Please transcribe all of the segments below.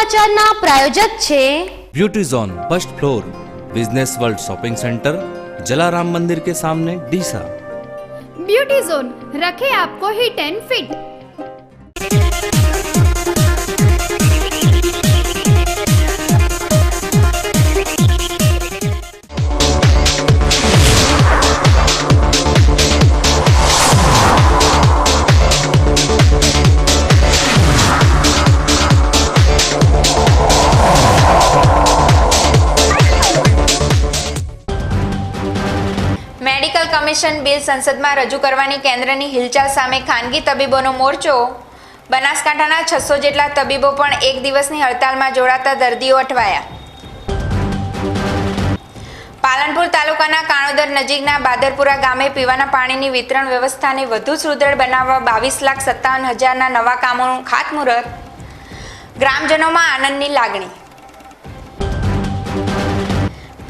સમાચારના પ્રાયોજક છે beauty zone first floor business world shopping centre Jalaram मंदिर के सामने डीसा। ब्यूटी जोन रखे आपको hit and fit. Medical commission bill સંસદમાં રજૂ કરવાની કેન્દ્રની હિલચાલ સામે ખાનગી તબીબોનો મોરચો। બનાસકાંઠાના 600 જેટલા તબીબો પણ એક દિવસની હડતાલમાં જોડાતા દર્દીઓ અટવાયા। પાલનપુર તાલુકાના કાણોદર નજીકના બાદરપુરા ગામે પીવાના પાણીની વિતરણ વ્યવસ્થાને વધુ સુદૃઢ બનાવવા 22,57,000ના નવા કામોનું ખાતમુહૂર્ત। ગ્રામજનોમાં આનંદની લાગણી।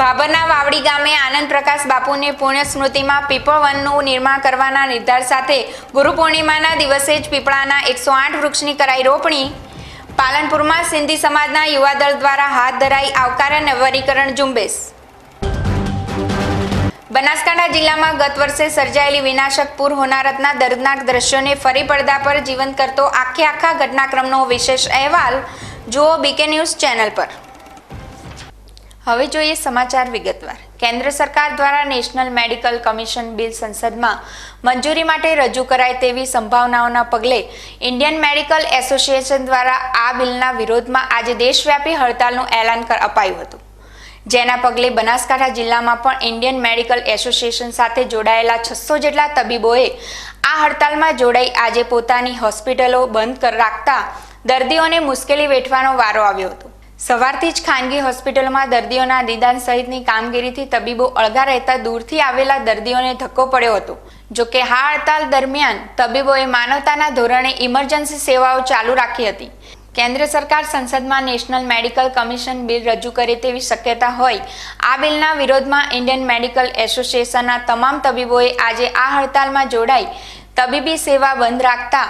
ભાભરના વાવડી ગામે આનંદ પ્રકાશ બાપુની પુણ્ય સ્મૃતિમાં પીપળ વનનું નિર્માણ કરવાના નિર્ધાર સાથે ગુરુ પૂર્ણિમાના દિવસે જ પીપળાના 108 વૃક્ષની કરાઈ રોપણી। પાલનપુરમાં સિંધી સમાજના યુવાદળ દ્વારા હાથ ધરાઈ આવકાર્ય નવીકરણ ઝુંબેશ। બનાસકાંઠા જિલ્લામાં ગત વર્ષે સર્જાયેલી વિનાશક પૂર હોનારતના દર્દનાક દ્રશ્યોને ફરી પડદા પર જીવંત કરતો આખા ઘટનાક્રમનો વિશેષ અહેવાલ જુઓ બીકે ન્યૂઝ ચેનલ પર। હવે જોઈએ સમાચાર વિગતવાર। કેન્દ્ર સરકાર દ્વારા નેશનલ મેડિકલ કમિશન બિલ સંસદમાં મંજૂરી માટે રજૂ કરાય તેવી સંભાવનાઓના પગલે ઇન્ડિયન મેડિકલ એસોસિએશન દ્વારા આ બિલના વિરોધમાં આજે દેશવ્યાપી હડતાલનું એલાન અપાયું હતું, જેના પગલે બનાસકાંઠા જિલ્લામાં પણ ઇન્ડિયન મેડિકલ એસોસિએશન સાથે જોડાયેલા 600 જેટલા તબીબોએ આ હડતાલમાં જોડાઈ આજે પોતાની હોસ્પિટલો બંધ રાખતા દર્દીઓને મુશ્કેલી વેઠવાનો વારો આવ્યો હતો। સવારથી જ ખાનગી હોસ્પિટલોમાં દર્દીઓના નિદાન સહિતની કામગીરીથી તબીબો અળગા રહેતા દૂરથી આવેલા દર્દીઓને ધક્કો પડ્યો હતો। જો કે આ હડતાલ દરમિયાન તબીબોએ માનવતાના ધોરણે ઇમરજન્સી સેવાઓ ચાલુ રાખી હતી। કેન્દ્ર સરકાર સંસદમાં નેશનલ મેડિકલ કમિશન બિલ રજૂ કરે તેવી શક્યતા હોય આ બિલના વિરોધમાં ઇન્ડિયન મેડિકલ એસોસિએશનના તમામ તબીબોએ આજે આ હડતાલમાં જોડાઈ તબીબી સેવા બંધ રાખતા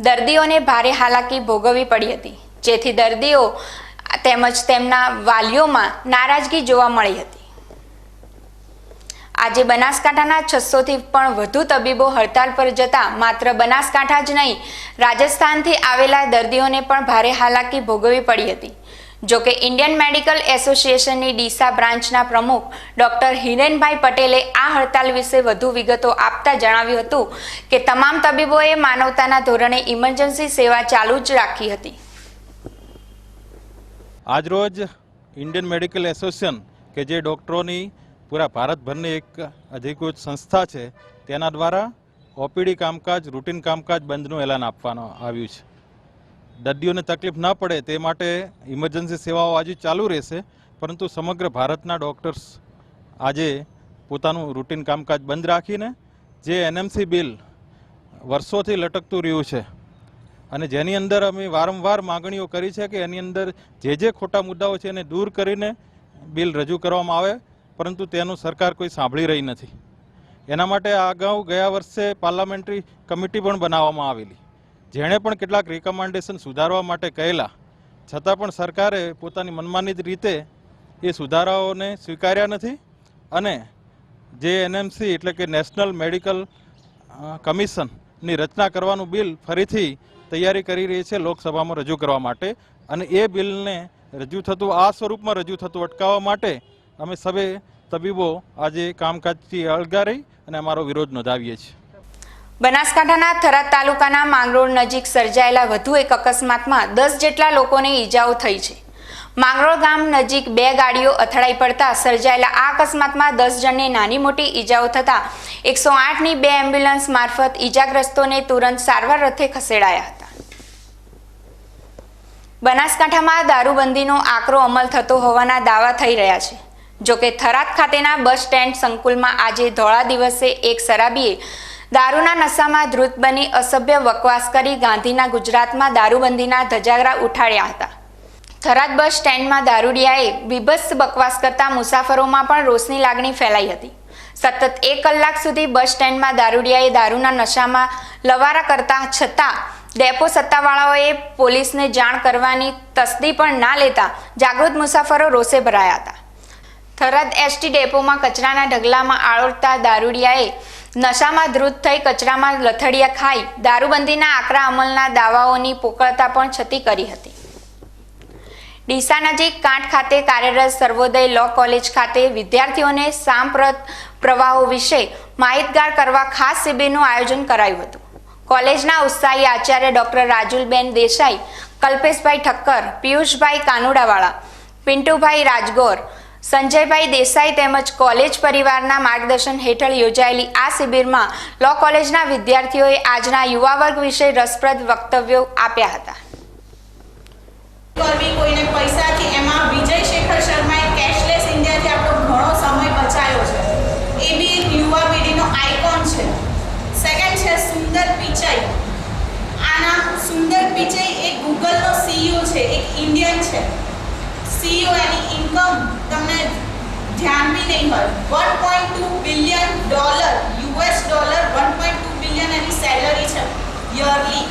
દર્દીઓને ભારે હાલાકી ભોગવવી પડી હતી, જેથી દર્દીઓ તેમજ તેમના વાલીઓમાં નારાજગી જોવા મળી હતી। આજે બનાસકાંઠાના 600થી પણ વધુ તબીબો હડતાલ પર જતા માત્ર બનાસકાંઠા જ નહીં રાજસ્થાનથી આવેલા દર્દીઓને પણ ભારે હાલાકી ભોગવવી પડી હતી। જો કે ઇન્ડિયન મેડિકલ એસોસિએશનની ડીસા બ્રાન્ચના પ્રમુખ ડોક્ટર હિરેનભાઈ પટેલે આ હડતાલ વિશે વધુ વિગતો આપતા જણાવ્યું હતું કે તમામ તબીબોએ માનવતાના ધોરણે ઇમરજન્સી સેવા ચાલુ જ રાખી હતી। આજરોજ ઇન્ડિયન મેડિકલ એસોસિએશન કે જે ડૉક્ટરોની પૂરા ભારતભરની એક અધિકૃત સંસ્થા છે તેના દ્વારા ઓપીડી કામકાજ રૂટીન કામકાજ બંધનું એલાન આપવામાં આવ્યું છે। દર્દીઓને તકલીફ ન પડે તે માટે ઇમરજન્સી સેવાઓ આજે ચાલુ રહેશે, પરંતુ સમગ્ર ભારતના ડૉક્ટર્સ આજે પોતાનું રૂટીન કામકાજ બંધ રાખીને જે એનએમસી બિલ વર્ષોથી લટકતું રહ્યું છે અને જેની અંદર અમે વારંવાર માગણીઓ કરી છે કે એની અંદર જે ખોટા મુદ્દાઓ છે એને દૂર કરીને બિલ રજૂ કરવામાં આવે, પરંતુ તેનું સરકાર કોઈ સાંભળી રહી નથી। એના માટે અગાઉ ગયા વર્ષે પાર્લામેન્ટરી કમિટી પણ બનાવવામાં આવેલી, જેણે પણ કેટલાક રિકમેન્ડેશન સુધારવા માટે કહેલા, છતાં પણ સરકારે પોતાની મનમાની રીતે એ સુધારાઓને સ્વીકાર્યા નથી અને જે એનએમસી એટલે કે નેશનલ મેડિકલ કમિશનની રચના કરવાનું બિલ ફરીથી તૈયારી કરી રહી છે લોકસભામાં રજૂ કરવા માટે। અને એ બિલને રજૂ થતું આ સ્વરૂપમાં રજૂ થતું અટકાવવા માટે અમે સભે તબીબો આજે કામકાજથી અળગા રહી અને અમારો વિરોધ નોંધાવીએ છીએ। બનાસકાંઠાના થરાદ તાલુકાના માંગરોળ નજીક સર્જાયેલા વધુ એક અકસ્માતમાં 10 જેટલા લોકોને ઈજાઓ થઈ છે। માંગરોળ ગામ નજીક 2 ગાડીઓ અથડાઈ પડતા સર્જાયેલા આ અકસ્માતમાં 10 જણને નાની મોટી ઈજાઓ થતા 108ની 2 એમ્બ્યુલન્સ મારફત ઈજાગ્રસ્તોને તુરંત સારવાર અર્થે ખસેડાયા હતા। બનાસકાંઠામાં દારૂબંધીનો આકરો અમલ થતો હોવાના દાવા થઈ રહ્યા છે। જો કે થરાદ ખાતેના બસ સ્ટેન્ડ સંકુલમાં આજે ધોળા દિવસે એક શરાબીએ દારૂના નશામાં ધૃત બની અસભ્ય વકવાસ કરી ગાંધીના ગુજરાતમાં દારૂબંધીના ધજાગરા ઉઠાડ્યા હતા। થરાદ બસ સ્ટેન્ડમાં દારૂડિયાએ બીભત્સ બકવાસ કરતા મુસાફરોમાં પણ રોષની લાગણી ફેલાઈ હતી। સતત 1 કલાક સુધી બસ સ્ટેન્ડમાં દારૂડિયાએ દારૂના નશામાં લવારા કરતા છતાં ડેપો સત્તાવાળાઓએ પોલીસને જાણ કરવાની તસ્દી પણ ના લેતા જાગૃત મુસાફરો રોષે ભરાયા હતા. થરાદ એસટી ડેપોમાં કચરાના ઢગલામાં આળોટતા દારૂડિયાએ નશામાં ધ્રુત થઈ કચરામાં લથડિયા ખાઈ દારૂબંધીના આકરા અમલના દાવાઓની પોકળતા પણ છતી કરી હતી. ડીસા નજીક કાંઠ ખાતે કાર્યરત સર્વોદય લો કોલેજ ખાતે વિદ્યાર્થીઓને સાંપ્રત પ્રવાહો વિશે માહિતગાર કરવા ખાસ શિબિરનું આયોજન કરાયું હતું. કોલેજના ઉત્સાહી આચાર્ય ડોક્ટર રાજુલબેન દેસાઈ, કલ્પેશભાઈ ઠક્કર, પિયુષભાઈ કાનુડાવાળા, પિન્ટુભાઈ રાજગોર, સંજયભાઈ દેસાઈ તેમજ કોલેજ પરિવારના માર્ગદર્શન હેઠળ યોજાયેલી આ શિબિરમાં લો કોલેજના વિદ્યાર્થીઓએ આજના યુવા વર્ગ વિશે રસપ્રદ વક્તવ્યો આપ્યા હતા. કરવી કોઈને પૈસાથી, એમાં વિજય શેખર શર્માએ કેશલેસ ઇન્ડિયાથી આપણો ઘણો સમય બચાવ્યો છે. એ બી એક યુવા પેઢીનો આઇકોન છે. સેકન્ડ છે સુંદર પિચાઈ. આના સુંદર પિચાઈ એક ગૂગલનો સીઈઓ છે, એક ઇન્ડિયન છે. સીઈઓ એની ઇન્કમ તમને ધ્યાન બી નહીં હોય. $1.2 બિલિયન US ડોલર 1.2 બિલિયન એની સેલરી છે યરલી.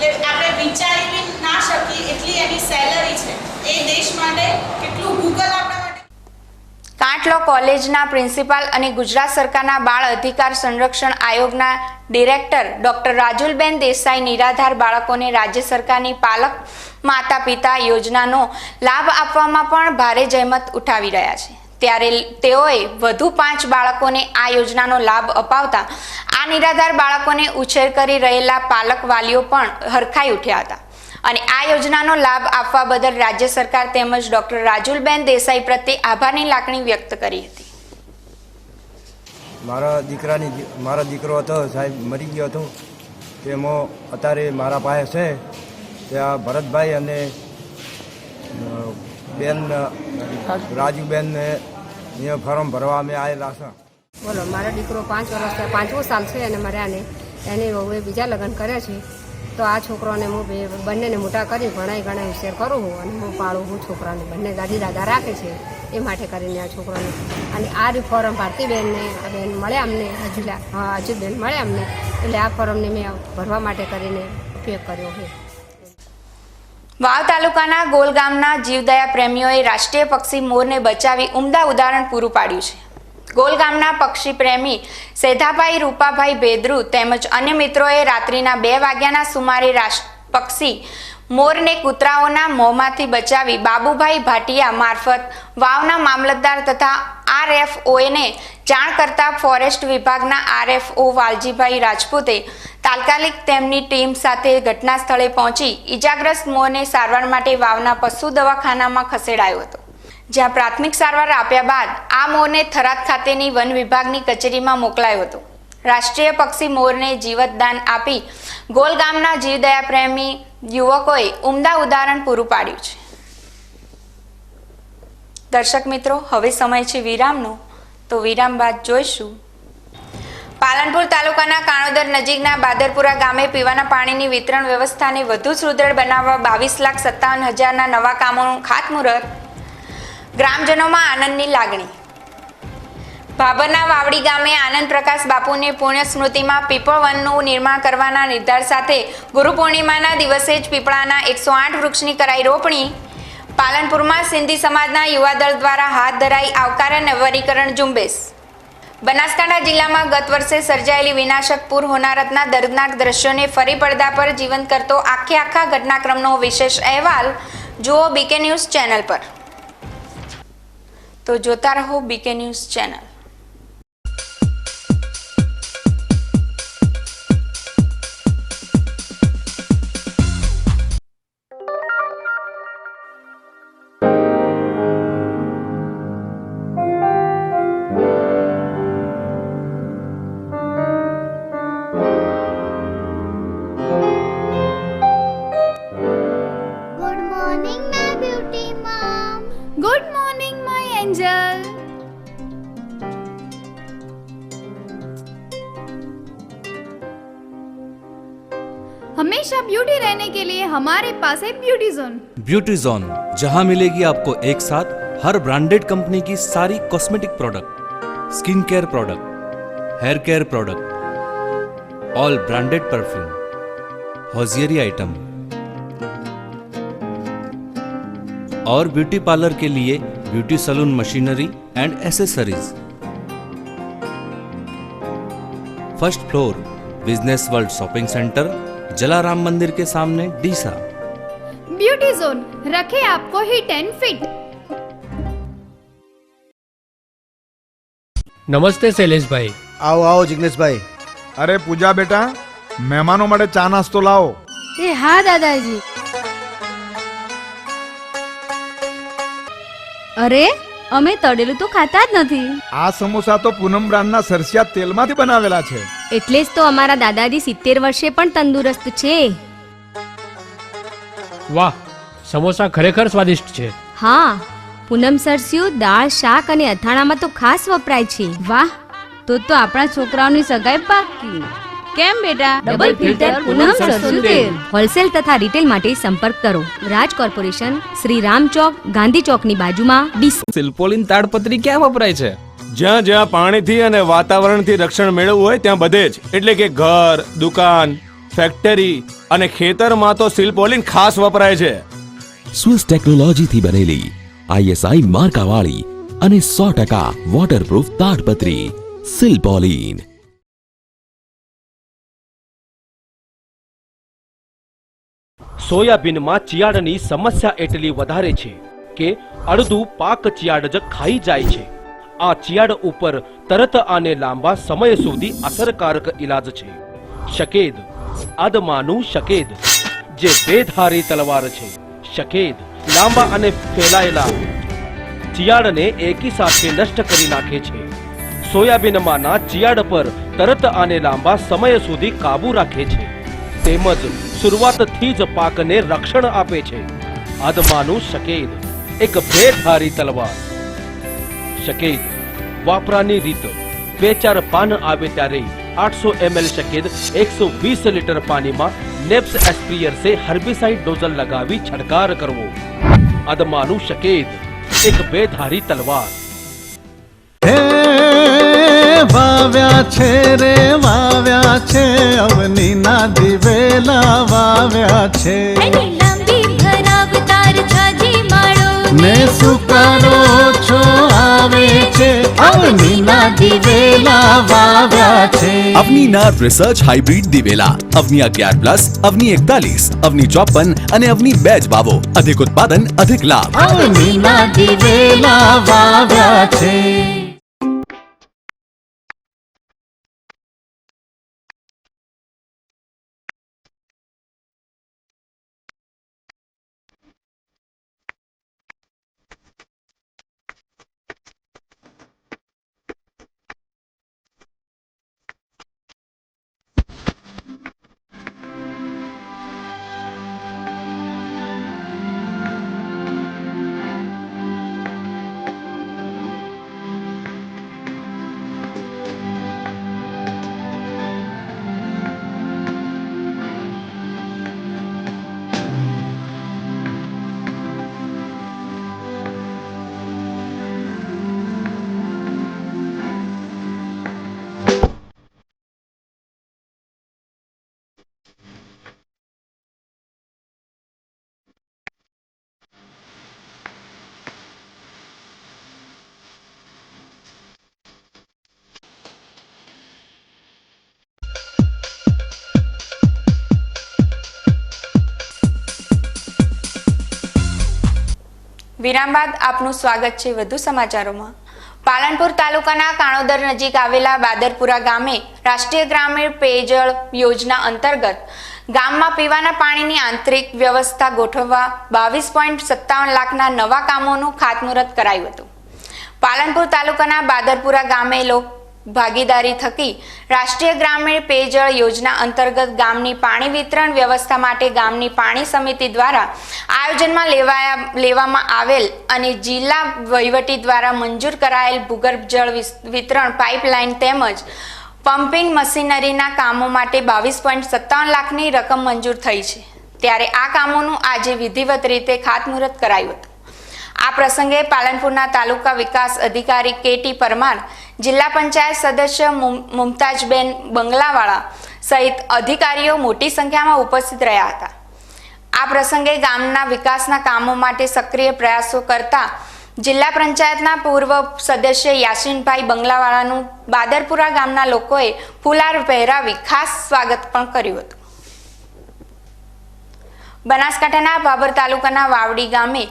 એટલે આપણે વિચારી બી ના શકીએ એટલી એની સેલરી છે. એ દેશ માટે કેટલું ગૂગલ આપણા માટે. કાંઠલો કોલેજના પ્રિન્સિપાલ અને ગુજરાત સરકારના બાળ અધિકાર સંરક્ષણ આયોગના ડિરેક્ટર ડોક્ટર રાજુલબેન દેસાઈ નિરાધાર બાળકોને રાજ્ય સરકારની પાલક માતા પિતા યોજનાનો લાભ આપવામાં પણ ભારે જહેમત ઉઠાવી રહ્યા છે. ત્યારે તેઓએ વધુ 5 બાળકોને આ યોજનાનો લાભ અપાવતા આ નિરાધાર બાળકોને ઉછેર કરી રહેલા પાલક વાલીઓ પણ હરખાઈ ઉઠ્યા હતા અને આ યોજનાનો લાભ આપવા બદલ રાજ્ય સરકાર તેમજ ડોક્ટર રાજુલબેન દેસાઈ પ્રત્યે આભારની લાગણી વ્યક્ત કરી હતી. મારો દીકરો હતો સાહેબ, મરી ગયો હતો. તેમાં અત્યારે મારા પાસે છે ત્યાં ભરતભાઈ અને બેન રાજુબેનને અહીંયા ફોર્મ ભરવા અમે આવેલા છે. બોલો, મારો દીકરો 5 વર્ષ 5મું સાલ છે અને મારે એને વહુએ બીજા લગ્ન કર્યા છે. તો આ છોકરાને હું બંનેને મોટા કરી ભણાઈ હોશિયાર કરું છું અને હું પાડું છું છોકરાને. બંને દાદી દાદા રાખે છે એ માટે કરીને આ છોકરાને. અને આ ફોર્મ ભારતીબેનને આ બેન મળ્યા અમને, અજુબેન મળ્યા અમને, એટલે આ ફોર્મને મેં ભરવા માટે કરીને ઉપયોગ કર્યો છે. વાવ તાલુકાના ગોલ ગામના જીવદયા પ્રેમીઓએ રાષ્ટ્રીય પક્ષી મોરને બચાવી ઉમદા ઉદાહરણ પૂરું પાડ્યું છે. ગોલ ગામના પક્ષી પ્રેમી સેધાભાઈ રૂપાભાઈ ભેદરુ તેમજ અન્ય મિત્રોએ રાત્રિના 2 વાગ્યાના સુમારે પક્ષી મોરને કૂતરાઓના મોંમાંથી બચાવી બાબુભાઈ ભાટિયા મારફત વાવના મામલતદાર તથા RFOને જાણ કરતા ફોરેસ્ટ વિભાગના RFO વાલજીભાઈ રાજપૂતે તાત્કાલિક તેમની ટીમ સાથે ઘટના સ્થળે પહોંચી ઈજાગ્રસ્ત મોરને સારવાર માટે વાવના પશુ દવાખાનામાં ખસેડાયો હતો, જ્યાં પ્રાથમિક સારવાર આપ્યા બાદ આ મોરને થરાદ ખાતેની વન વિભાગની કચેરીમાં મોકલાયો હતો. રાષ્ટ્રીય પક્ષી મોરને જીવતદાન આપી ગોલ ગામના જીવદયા પ્રેમી યુવકોએ ઉમદા ઉદાહરણ પૂરું પાડ્યું છે. દર્શક મિત્રો, હવે સમય છે વિરામનો, તો વિરામ બાદ જોઈશું. પાલનપુર તાલુકાના કાણોદર નજીકના બાદરપુરા ગામે પીવાના પાણીની વિતરણ વ્યવસ્થાને વધુ સુદૃઢ બનાવવા 22,57,000ના નવા કામોનું ખાતમુહૂર્ત. ગ્રામજનોમાં આનંદની લાગણી. ભાભરના વાવડી ગામે આનંદ પ્રકાશ બાપુની પુણ્ય સ્મૃતિમાં પીપળ વનનું નિર્માણ કરવાના નિર્ધાર સાથે ગુરુ પૂર્ણિમાના દિવસે જ પીપળાના 108 વૃક્ષની કરાઈ રોપણી. પાલનપુરમાં સિંધી સમાજના યુવા દળ દ્વારા હાથ ધરાઈ આવકાર નવીકરણ ઝુંબેશ. બનાસકાંઠા જિલ્લામાં ગત વર્ષે સર્જાયેલી વિનાશક પૂર હોનારતના દર્દનાક દ્રશ્યોને ફરી પડદા પર જીવંત કરતો આખા ઘટનાક્રમનો વિશેષ અહેવાલ જુઓ બીકે ન્યૂઝ ચેનલ પર. તો જોતા રહો B K news channel. Good morning, my beauty mom. Good morning my angel. हमेशा ब्यूटी रहने के लिए हमारे पास है ब्यूटी जोन. ब्यूटी जोन, जहां मिलेगी आपको एक साथ हर ब्रांडेड कंपनी की सारी cosmetic product, skin care product, hair care product, all branded perfume, hosiery item और ब्यूटी पार्लर के लिए beauty salon machinery and accessories. First floor business world shopping centre, Jalaram मंदिर के सामने, डीसा। ब्यूटी जोन रखे आपको हिट एंड फिट। નમસ્તે શૈલેષભાઈ। આવો આવો જિગ્નેશભાઈ। અરે પૂજા બેટા, મહેમાનો માટે ચા નાસ્તો લાવો। એ હા દાદાજી। અરે અમે તળેલું તો ખાતા જ નથી। આ સમોસા તો પૂનમ બ્રાન્ડના સરસિયા તેલમાંથી બનાવેલા છે। એટલે જ તો અમારા દાદાજી 70 વર્ષે પણ તંદુરસ્ત છે। વાહ, સમોસા ખરેખર સ્વાદિષ્ટ છે। હા, પૂનમ સરસ્યું દાળ, શાક અને અથાણામાં તો ખાસ વપરાય છે। વાહ, તો આપણા છોકરાઓની સગાઈ પાકી। કેમ બેટા? ડબલ ફિલ્ટર પૂનમ સરસ્યું તેલ। હોલસેલ તથા રિટેલ માટે સંપર્ક કરો રાજ કોર્પોરેશન, શ્રી રામ ચોક, ગાંધી ચોકની બાજુમાં, ડીસા। સિલ્પોલિન તાડપત્રી ક્યાં વપરાય છે? જ્યાં જ્યાં પાણીથી અને વાતાવરણથી રક્ષણ મેળવવું હોય ત્યાં બધે જ, એટલે કે ઘર, દુકાન, ફેક્ટરી અને ખેતરમાં તો સિલ્પોલિન ખાસ વપરાય છે। સ્વિસ ટેકનોલોજીથી બનેલી ISI માર્કાવાળી અને 100% વોટરપ્રૂફ તાડપત્રી સિલ્પોલિન। સોયાબીનમાં ચિયાડની સમસ્યા એટલી વધારે છે કે અડધું પાક ચિયાડ જ ખાઈ જાય છે। આ ચિયાડ ઉપર તરત અને લાંબા સમય સુધી અસરકારક ઇલાજ છે શકેદ, આદમાનું શકેદ, જે બેધારી તલવાર છે। શકેદ લાંબા અને ફેલાયેલા ચિયાડને એકી સાથે નષ્ટ કરી નાખે છે। સોયાબીનમાંના ચિયાડ પર તરત અને લાંબા સમય સુધી કાબુ રાખે છે, તેમજ શરૂઆતથી જ પાકને રક્ષણ આપે છે। આદમાનું શકેદ એક બેધારી તલવાર। શકેદ વાપરાની રીત: 2-4 પાન આવે ત્યારે 800 ml શકેદ 120 લીટર પાણીમાં નેપ્સ એસ્પ્રિયર से હર્બિસાઇડ નોઝલ લગાવી છંટકાર કરવો। આદમાનું શકેદ એક બેધારી તલવાર। વાવ્યા છે રે વાવ્યા છે, અવનીના દિવેલા વાવ્યા છે। લાંબી ભરાવતાર છાજી માળો ને સુકારો છો આવે છે, અવનીના દિવેલા વાવ્યા છે। અવની નાર્વ રિસર્ચ હાઇબ્રિડ દિવેલા અવની 11+, અવની 41, અવની 54 અને અવની 2 જ વાવો। અધિક ઉત્પાદન, અધિક લાભ। અવનીના દિવેલા વાવ્યા છે। વિરામ બાદ આપનું સ્વાગત છે વધુ સમાચારોમાં। પાલનપુર તાલુકાના કાણોદર નજીક આવેલા બાદરપુરા ગામે રાષ્ટ્રીય ગ્રામીણ પેયજળ યોજના અંતર્ગત ગામમાં પીવાના પાણીની આંતરિક વ્યવસ્થા ગોઠવવા 22.57 લાખના નવા કામોનું ખાતમુહૂર્ત કરાયું હતું। પાલનપુર તાલુકાના બાદરપુરા ગામે ભાગીદારી થકી રાષ્ટ્રીય ગ્રામીણ પેયજળ યોજના અંતર્ગત ગામની પાણી વિતરણ વ્યવસ્થા માટે ગામની પાણી સમિતિ દ્વારા આયોજનમાં લેવામાં આવેલ અને જિલ્લા વહીવટી દ્વારા મંજૂર કરાયેલ ભૂગર્ભ જળ વિતરણ પાઇપલાઇન તેમજ પમ્પિંગ મશીનરીના કામો માટે 22.57 લાખની રકમ મંજૂર થઈ છે। ત્યારે આ કામોનું આજે વિધિવત રીતે ખાતમુહૂર્ત કરાયું હતું। આ પ્રસંગે પાલનપુરના તાલુકા વિકાસ અધિકારી KT પરમાર, જિલ્લા પંચાયત સદસ્ય મુમતાજબેન બંગલાવાળા, સહિત અધિકારીઓ મોટી સંખ્યામાં ઉપસ્થિત રહ્યા હતા. આ પ્રસંગે ગામના વિકાસના કામો માટે સક્રિય પ્રયાસો કરતા જિલ્લા પંચાયતના પૂર્વ સદસ્ય યાસીનભાઈ બંગલાવાળાનું બાદરપુરા ગામના લોકોએ ફુલાર પહેરાવી ખાસ સ્વાગત પણ કર્યું હતું. બનાસકાંઠાના ભાભર તાલુકાના વાવડી ગામે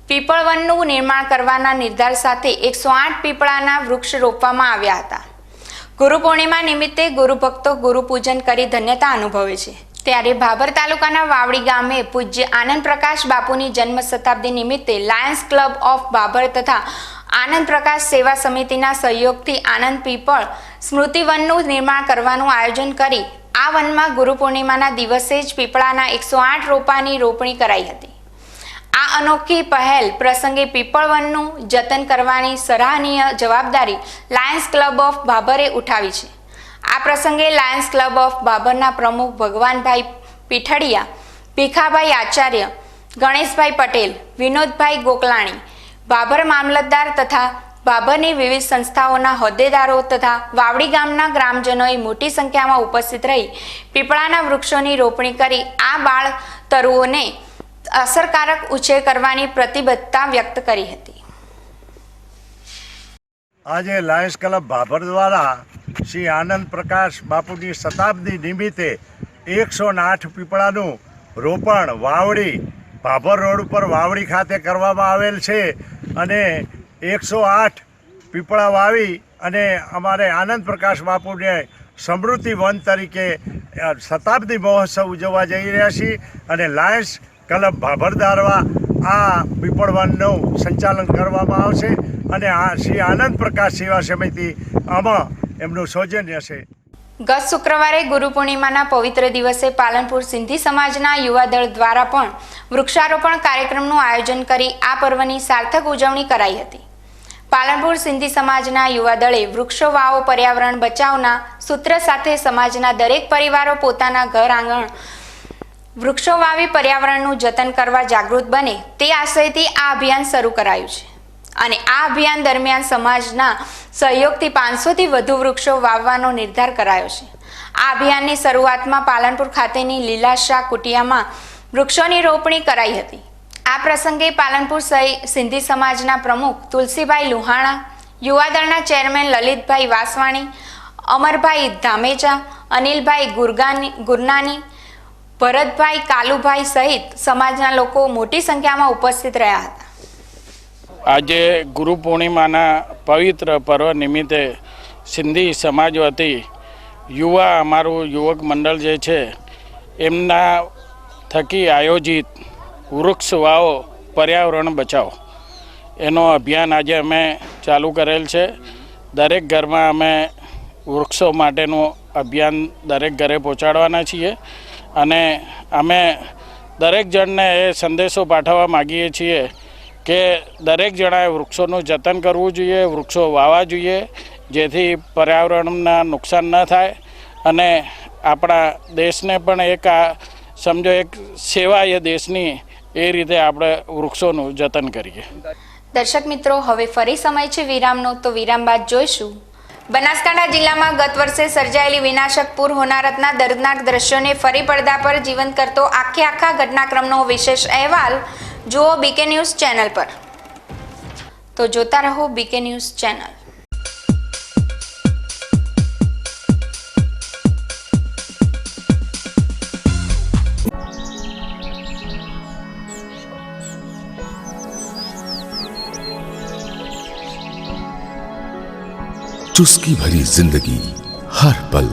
પીપળવનનું નિર્માણ કરવાના નિર્ધાર સાથે 108 પીપળાના વૃક્ષ રોપવામાં આવ્યા હતા. ગુરુ પૂર્ણિમા નિમિત્તે ગુરુ ભક્તો ગુરુ પૂજન કરી ધન્યતા અનુભવે છે. ત્યારે ભાભર તાલુકાના વાવડી ગામે પૂજ્ય આનંદ પ્રકાશ બાપુની જન્મ શતાબ્દી નિમિત્તે લાયન્સ ક્લબ ઓફ ભાભર તથા આનંદ પ્રકાશ સેવા સમિતિના સહયોગથી આનંદ પીપળ સ્મૃતિવનનું નિર્માણ કરવાનું આયોજન કરી આ વનમાં ગુરુ પૂર્ણિમાના દિવસે જ પીપળાના 108 રોપાની રોપણી કરાઈ હતી. આ અનોખી પહેલ પ્રસંગે પીપળવનનું જતન કરવાની સરાહનીય જવાબદારી લાયન્સ ક્લબ ઓફ ભાભરે ઉઠાવી છે. આ પ્રસંગે લાયન્સ ક્લબ ઓફ ભાભરના પ્રમુખ ભગવાનભાઈ પીઠડિયા, ભીખાભાઈ આચાર્ય, ગણેશભાઈ પટેલ, વિનોદભાઈ ગોકલાણી, ભાભર મામલતદાર તથા ભાભરની વિવિધ સંસ્થાઓના હોદ્દેદારો તથા વાવડી ગામના ગ્રામજનોએ મોટી સંખ્યામાં ઉપસ્થિત રહી પીપળાના વૃક્ષોની રોપણી કરી આ બાળ તરુઓને અસરકારક ઉછેર કરવાની પ્રતિબદ્ધતા વ્યક્ત કરી હતી. આજે લાયન્સ ક્લબ ભાભર દ્વારા શ્રી આનંદ પ્રકાશ બાપુની શતાબ્દી નિમિત્તે 108 પીપળાનું રોપણ વાવડી ભાભર રોડ ઉપર વાવડી ખાતે કરવામાં આવેલ છે અને 108 પીપળા વાવી અને અમારે આનંદ પ્રકાશ બાપુને સમૃદ્ધિ વન તરીકે શતાબ્દી મહોત્સવ ઉજવવા જઈ રહ્યા છીએ અને લાયન્સ ક્લબ ભાભર દ્વારા આ પીપળ વનનું સંચાલન કરવામાં આવશે અને આ શ્રી આનંદ પ્રકાશ સેવા સમિતિ આમાં એમનું સૌજન્ય છે. ગત શુક્રવારે ગુરુ પૂર્ણિમાના પવિત્ર દિવસે પાલનપુર સિંધી સમાજના યુવા દળ દ્વારા પણ વૃક્ષારોપણ કાર્યક્રમનું આયોજન કરી આ પર્વની સાર્થક ઉજવણી કરાઈ હતી. પાલનપુર સિંધી સમાજના યુવા દળે વૃક્ષો વાવો પર્યાવરણ બચાવના સૂત્ર સાથે સમાજના દરેક પરિવારો પોતાના ઘર આંગણ વૃક્ષો વાવી પર્યાવરણનું જતન કરવા જાગૃત બને તે આશયથી આ અભિયાન શરૂ કરાયું છે અને આ અભિયાન દરમિયાન સમાજના સહયોગથી 500થી વધુ વૃક્ષો વાવવાનો નિર્ધાર કરાયો છે. આ અભિયાનની શરૂઆતમાં પાલનપુર ખાતેની લીલાશાહ કુટિયામાં વૃક્ષોની રોપણી કરાઈ હતી. આ પ્રસંગે પાલનપુર સિંધી સમાજના પ્રમુખ તુલસીભાઈ લુહાણા, યુવાદળના ચેરમેન લલિતભાઈ વાસવાણી, અમરભાઈ ધામેચા, અનિલભાઈ ગુરનાની, ભરતભાઈ કાલુભાઈ સહિત સમાજના લોકો મોટી સંખ્યામાં ઉપસ્થિત રહ્યા હતા. આજે ગુરુ પૂર્ણિમાના પવિત્ર પર્વ નિમિત્તે સિંધી સમાજ વતી અમારું યુવક મંડળ જે છે એમના થકી આયોજિત વૃક્ષ વાવો પર્યાવરણ બચાવો એનો અભિયાન આજે અમે ચાલુ કરેલ છે. દરેક ઘરમાં અમે વૃક્ષો માટેનું અભિયાન દરેક ઘરે પહોંચાડવાના છીએ અને અમે દરેક જણને એ સંદેશો પાઠવવા માગીએ છીએ કે દરેક જણાએ વૃક્ષોનું જતન કરવું જોઈએ, વૃક્ષો વાવવા જોઈએ જેથી પર્યાવરણના નુકસાન ન થાય અને આપણા દેશને પણ એક સમજો એક સેવા એ દેશની એ રીતે આપણે વૃક્ષોનું જતન કરીએ. દર્શક મિત્રો, હવે ફરી સમય છે વિરામનો, તો વિરામ બાદ જોઈશું. બનાસકાંઠા જિલ્લામાં ગત વર્ષે સર્જાયેલી વિનાશક પૂર હોનારતના દર્દનાક દ્રશ્યોને ફરી પડદા પર જીવંત કરતો આખા ઘટનાક્રમનો વિશેષ અહેવાલ જુઓ બીકે ન્યૂઝ ચેનલ પર. તો જોતા રહો બીકે ન્યૂઝ ચેનલ. चुस्की भरी जिंदगी हर पल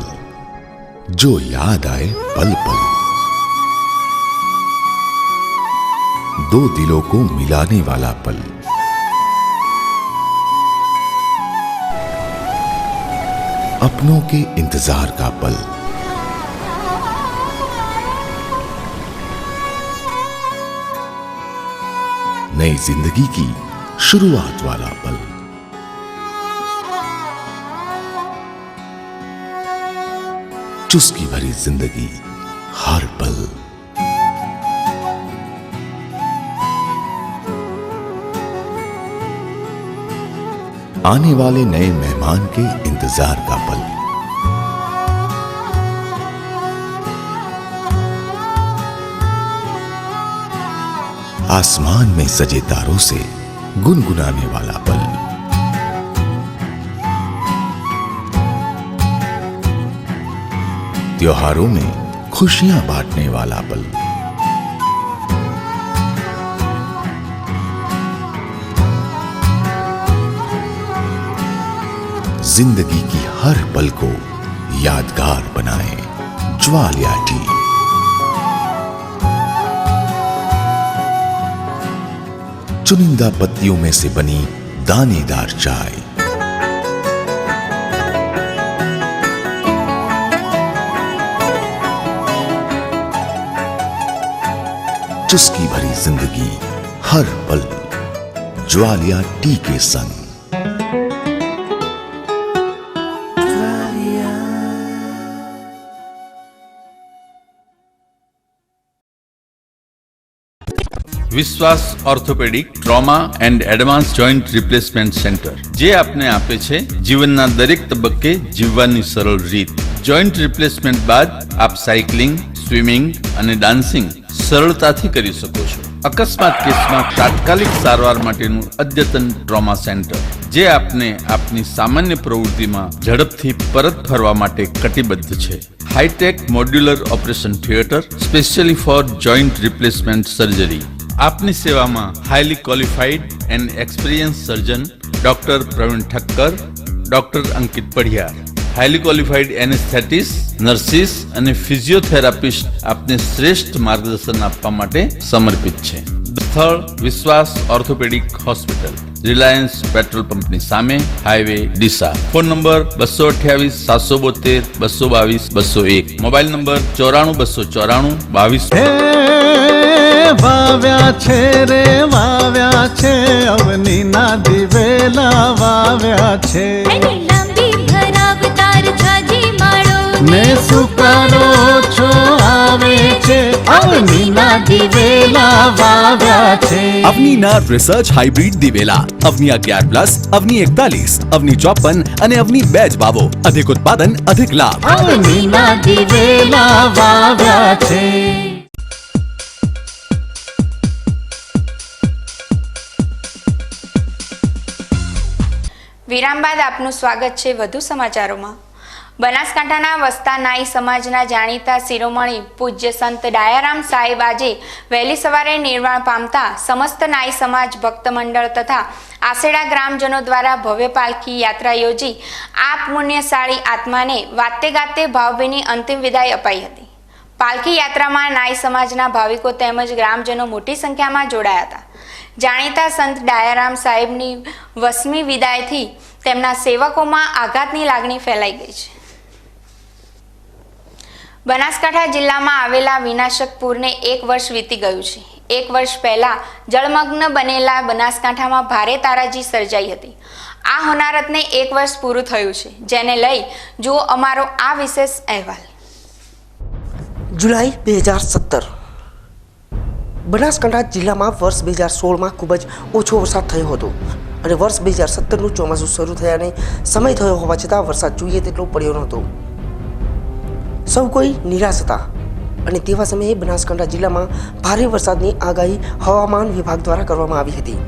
जो याद आए पल पल, दो दिलों को मिलाने वाला पल, अपनों के इंतजार का पल, नई जिंदगी की शुरुआत वाला पल, चुस्की भरी जिंदगी हर पल। आने वाले नए मेहमान के इंतजार का पल, आसमान में सजे तारों से गुनगुनाने वाला पल, त्योहारों में खुशियां बांटने वाला पल, जिंदगी की हर पल को यादगार बनाए ज्वालिया टी। चुनिंदा पत्तियों में से बनी दानेदार चाय, चुस्की भरी जिंदगी हर पल ज्वालिया टी के संग। વિશ્વાસ orthopaedic trauma and advance joint replacement centre, જે આપને આપે છે જીવનના દરેક તબક્કે જીવવાની સરળ રીત. જોઈન્ટ રિપ્લેસમેન્ટ બાદ આપ સાયકલિંગ, સ્વિમિંગ અને ડાન્સિંગ સરળતાથી કરી શકો છો. અકસ્માત કેસમાં તાત્કાલિક સારવાર માટેનું અદ્યતન ટ્રોમા સેન્ટર, જે આપને આપની સામાન્ય પ્રવૃત્તિમાં ઝડપથી પરત ફરવા માટે કટિબદ્ધ છે. Hi tech modular operation theatre specially for joint replacement surgery. આપની સેવામાં highly qualified and experience surgeon doctor Pravin Thakkar, doctor Ankit Padhiyar, highly qualified anaesthetist, nurses અને ફિઝિયોથેરાપિસ્ટ આપને શ્રેષ્ઠ માર્ગદર્શન આપવા માટે સમર્પિત છે. સ્થળ વિશ્વાસ ઓર્થોપેડિક હોસ્પિટલ, રિલાયન્સ પેટ્રોલ પંપની સામે, highway Deesa. Phone number 228 772 222 201. Mobile number 94 294 22. વાવ્યા છે રે વાવ્યા છે, અવની ના દિવેલા વાવ્યા છે. ને સુકારો છો આવે છે, અવની ના દિવેલા વાવ્યા છે. અવની ના રિસર્ચ હાઇબ્રિડ દિવેલા અવની 11+, અવની 41, અવની 54 અને અવની 2 જ વાવો. અધિક ઉત્પાદન, અધિક લાભ. અવની ના દિવેલા વાવ્યા છે. વિરામ બાદ આપનું સ્વાગત છે વધુ સમાચારોમાં. બનાસકાંઠાના વસતા નાઈ સમાજના જાણીતા શિરોમણી પૂજ્ય સંત ડાયારામ સાહેબ આજે વહેલી સવારે નિર્વાણ પામતા સમસ્ત નાઈ સમાજ ભક્ત મંડળ તથા આસેડા ગ્રામજનો દ્વારા ભવ્ય પાલખી યાત્રા યોજી આ પુણ્યશાળી આત્માને વાતે ગાતે ભાવભીની અંતિમ વિદાય અપાઈ હતી. પાલખી યાત્રામાં નાઈ સમાજના ભાવિકો તેમજ ગ્રામજનો મોટી સંખ્યામાં જોડાયા હતા. જાણીતા સંત ડાયારામ સાહેબની વસમી વિદાયથી તેમના સેવકોમાં આઘાતની લાગણી ફેલાઈ ગઈ છે. બનાસકાંઠા જિલ્લામાં આવેલા વિનાશક પૂરને 1 વર્ષ વીતી ગયું છે. 1 વર્ષ પહેલા જળમગ્ન બનેલા બનાસકાંઠામાં ભારે તારાજી સર્જાઈ હતી. આ હોનારતને 1 વર્ષ પૂરું થયું છે, જેને લઈ જુઓ અમારો આ વિશેષ અહેવાલ. જુલાઈ 2017 બનાસકાંઠા જિલ્લામાં વર્ષ 2016માં ખૂબ જ ઓછો વરસાદ થયો હતો અને વર્ષ 2017નું ચોમાસું શરૂ થયાને સમય થયો હોવા છતાં વરસાદ જોઈએ તેટલો પડ્યો નહોતો. સૌ કોઈ નિરાશ હતા અને તેવા સમયે બનાસકાંઠા જિલ્લામાં ભારે વરસાદની આગાહી હવામાન વિભાગ દ્વારા કરવામાં આવી હતી.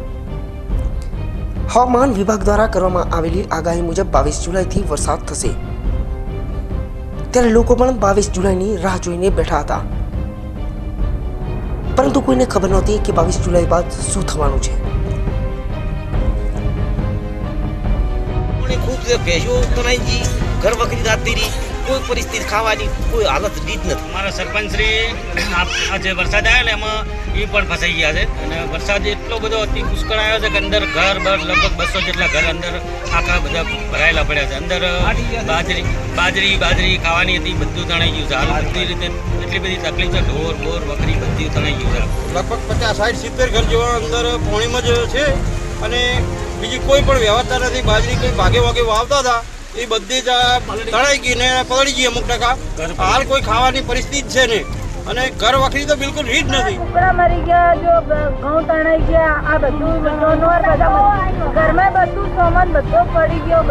હવામાન વિભાગ દ્વારા કરવામાં આવેલી આગાહી મુજબ 22 જુલાઈથી વરસાદ થશે. ત્યારે લોકો પણ 22 જુલાઈની રાહ જોઈને બેઠા હતા, પરંતુ કોઈને ખબર નહોતી કે 22 જુલાઈ બાદ શું થવાનું છે. ખૂબ ભેંસો તણાઈ ઘર વખરી જાતી રહી, કોઈ પરિસ્થિતિ ખાવાની કોઈ હાલત જ નથી. અમારા સરપંચશ્રી આજે વરસાદ આવ્યો ને એમાં એ પણ ફસાઈ ગયા છે અને વરસાદ એટલો બધો અતિ પુષ્કળ આવ્યો છે કે અંદર ઘર લગભગ 200 જેટલા ઘર અંદર આખા બધા ભરાયેલા પડ્યા છે. અંદર બાજરી ખાવાની હતી, બધું તણાઈ ગયું છે. હાલ બધી રીતે એટલી બધી તકલીફ છે, ઢોર બોર બકરી બધી તણાઈ ગયું છે. લગભગ 50, 60, 70 ઘર જેવા અંદર પાણીમાં જ છે અને બીજી કોઈ પણ વ્યવસ્થા નથી. બાજરી કોઈ ભાગે વાગે વાવતા હતા એ બધી જ તણાઈ ગઈ ને પલળી ગઈ અમુક ટકા. હાલ કોઈ ખાવાની પરિસ્થિતિ છે નહીં અને ઘર વખરી તો બિલકુલ રીત નથી. કુકડા મરી ગયા, જો ઘઉં તણાઈ ગયા, આ બધું ઘરમાં બધું સામાન બધો પડી ગયો,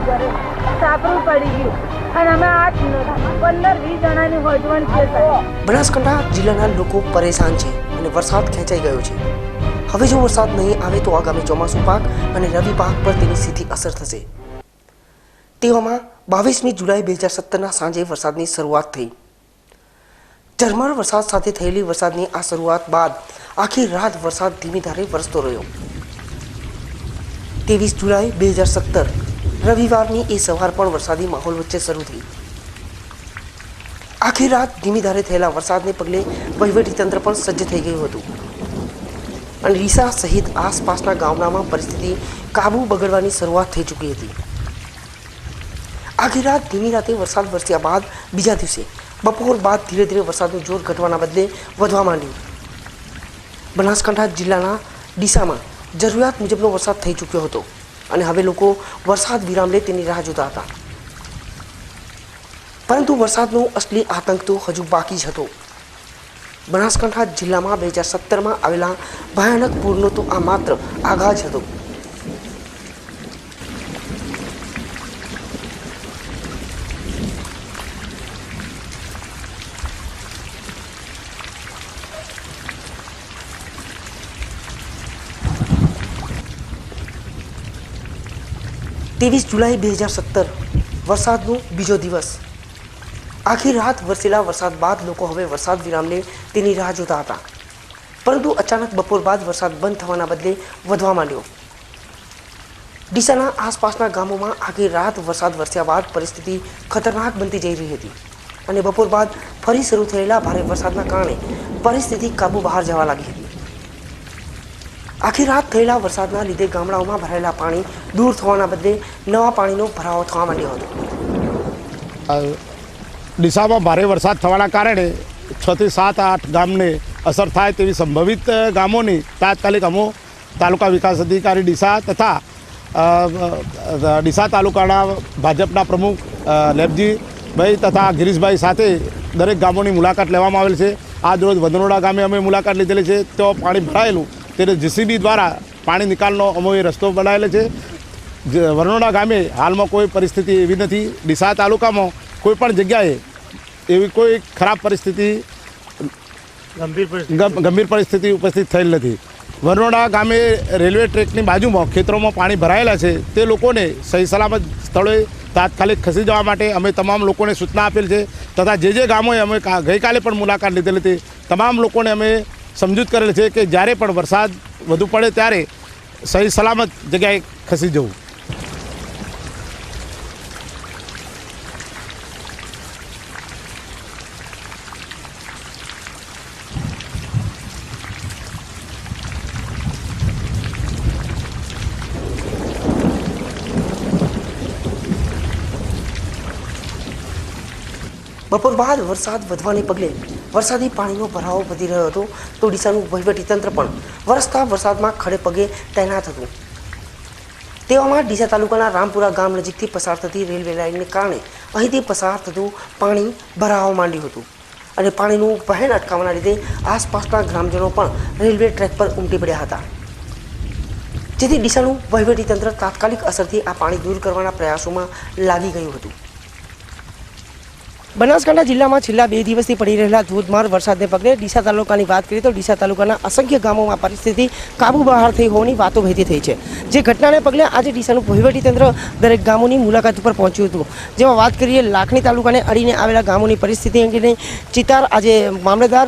ઘરે સાપરું પડી ગયું અને અમે 8, 15, 20 જણાની હોજવણ છે. બનાસકાંઠા જિલ્લાના લોકો પરેશાન છે અને વરસાદ ખેંચાઈ ગયો છે. હવે જો વરસાદ નહીં આવે તો આગામી ચોમાસુ પાક અને રવિ પાક પર તેની સીધી અસર થશે. તેવામાં 22મી જુલાઈ 2017ના સાંજે વરસાદની શરૂઆત થઈ. ઝરમર વરસાદ સાથે થયેલી વરસાદની આ શરૂઆત બાદ આખી રાત વરસાદ ધીમી ધારે વરસતો રહ્યો. 23 જુલાઈ 2017 રવિવારની એ સવાર પણ વરસાદી માહોલ વચ્ચે શરૂ થઈ. આખી રાત ધીમી ધારે થયેલા વરસાદને પગલે વહીવટીતંત્ર પણ સજ્જ થઈ ગયું હતું અને ડીસા સહિત આસપાસના ગામડામાં પરિસ્થિતિ કાબુ બગડવાની શરૂઆત થઈ ચૂકી હતી. આખી રાત ધીમી રાતે વરસાદ વરસ્યા બાદ બીજા દિવસે બપોર બાદ ધીરે ધીરે વરસાદનું જોર ઘટવાના બદલે વધવા માંડ્યું. બનાસકાંઠા જિલ્લાના ડીસામાં જરૂરિયાત મુજબનો વરસાદ થઈ ચૂક્યો હતો અને હવે લોકો વરસાદ વિરામ લે તેની રાહ જોતા હતા. પરંતુ વરસાદનો અસલી આતંક તો હજુ બાકી જ હતો. બનાસકાંઠા જિલ્લામાં 2017માં આવેલા ભયાનક પૂરનો તો આ માત્ર આગાજ હતો. ત્રેવીસ જુલાઈ 2017 વરસાદનો બીજો દિવસ. આખી રાત વરસેલા વરસાદ બાદ લોકો હવે વરસાદ વિરામ લે તેની રાહ જોતા હતા. પરંતુ અચાનક બપોર બાદ વરસાદ બંધ થવાના બદલે વધવા માંડ્યો. ડીસાના આસપાસના ગામોમાં આખી રાત વરસાદ વરસ્યા બાદ પરિસ્થિતિ ખતરનાક બનતી જઈ રહી હતી અને બપોર બાદ ફરી શરૂ થયેલા ભારે વરસાદના કારણે પરિસ્થિતિ કાબુ બહાર જવા લાગી હતી. આખી રાત થયેલા વરસાદના લીધે ગામડાઓમાં ભરાયેલા પાણી દૂર થવાના બદલે નવા પાણીનો ભરાવો થવા માંડ્યો હતો. ડીસામાં ભારે વરસાદ થવાના કારણે 6 થી 7 8 ગામને અસર થાય તેવી સંભવિત ગામોની તાત્કાલિક અમો તાલુકા વિકાસ અધિકારી ડીસા તથા ડીસા તાલુકાના ભાજપના પ્રમુખ લેબજીભાઈ તથા ગિરીશભાઈ સાથે દરેક ગામોની મુલાકાત લેવામાં આવેલ છે. આજ રોજ વદનોડા ગામે અમે મુલાકાત લીધેલી છે. તો પાણી ભરાયેલું ત્યારે જીસીબી દ્વારા પાણી નિકાલનો અમોએ રસ્તો બનાવેલો છે. વરનોડા ગામે હાલમાં કોઈ પરિસ્થિતિ એવી નથી. ડીસા તાલુકામાં કોઈ પણ જગ્યાએ એવી કોઈ ખરાબ પરિસ્થિતિ ગંભીર પરિસ્થિતિ ઉપસ્થિત થયેલ નથી. વરનોડા ગામે રેલવે ટ્રેકની બાજુમાં ખેતરોમાં પાણી ભરાયેલા છે. તે લોકોને સહી સલામત સ્થળોએ તાત્કાલિક ખસી જવા માટે અમે તમામ લોકોને સૂચના આપેલ છે તથા જે ગામોએ અમે ગઈકાલે પણ મુલાકાત લીધેલી હતી તમામ લોકોને અમે સમજૂત કરેલ છે કે જ્યારે પણ વરસાદ વધુ પડે ત્યારે સહી સલામત જગ્યાએ ખસી જવું. બપોર બાદ વરસાદ વધવાને પગલે વરસાદી પાણીનો ભરાવો વધી રહ્યો હતો તો ડીસાનું વહીવટીતંત્ર પણ વરસતા વરસાદમાં ખડે પગે તૈનાત હતું. તેવામાં ડીસા તાલુકાના રામપુરા ગામ નજીકથી પસાર થતી રેલવે લાઇનને કારણે અહીંથી પસાર થતું પાણી ભરાવા માંડ્યું હતું અને પાણીનું વહેણ અટકાવવાના લીધે આસપાસના ગ્રામજનો પણ રેલવે ટ્રેક પર ઉમટી પડ્યા હતા. જેથી ડીસાનું વહીવટીતંત્ર તાત્કાલિક અસરથી આ પાણી દૂર કરવાના પ્રયાસોમાં લાગી ગયું હતું. બનાસકાંઠા જિલ્લામાં છેલ્લા 2 દિવસથી પડી રહેલા ધોધમાર વરસાદને પગલે ડીસા તાલુકાની વાત કરીએ તો ડીસા તાલુકાના અસંખ્ય ગામોમાં પરિસ્થિતિ કાબુ બહાર થઈ હોવાની વાતો વહેતી થઈ છે. જે ઘટનાને પગલે આજે ડીસાનું વહીવટીતંત્ર દરેક ગામોની મુલાકાત ઉપર પહોંચ્યું હતું. જેમાં વાત કરીએ લાખણી તાલુકાને અડીને આવેલા ગામોની પરિસ્થિતિ અંગેની ચિતાર આજે મામલતદાર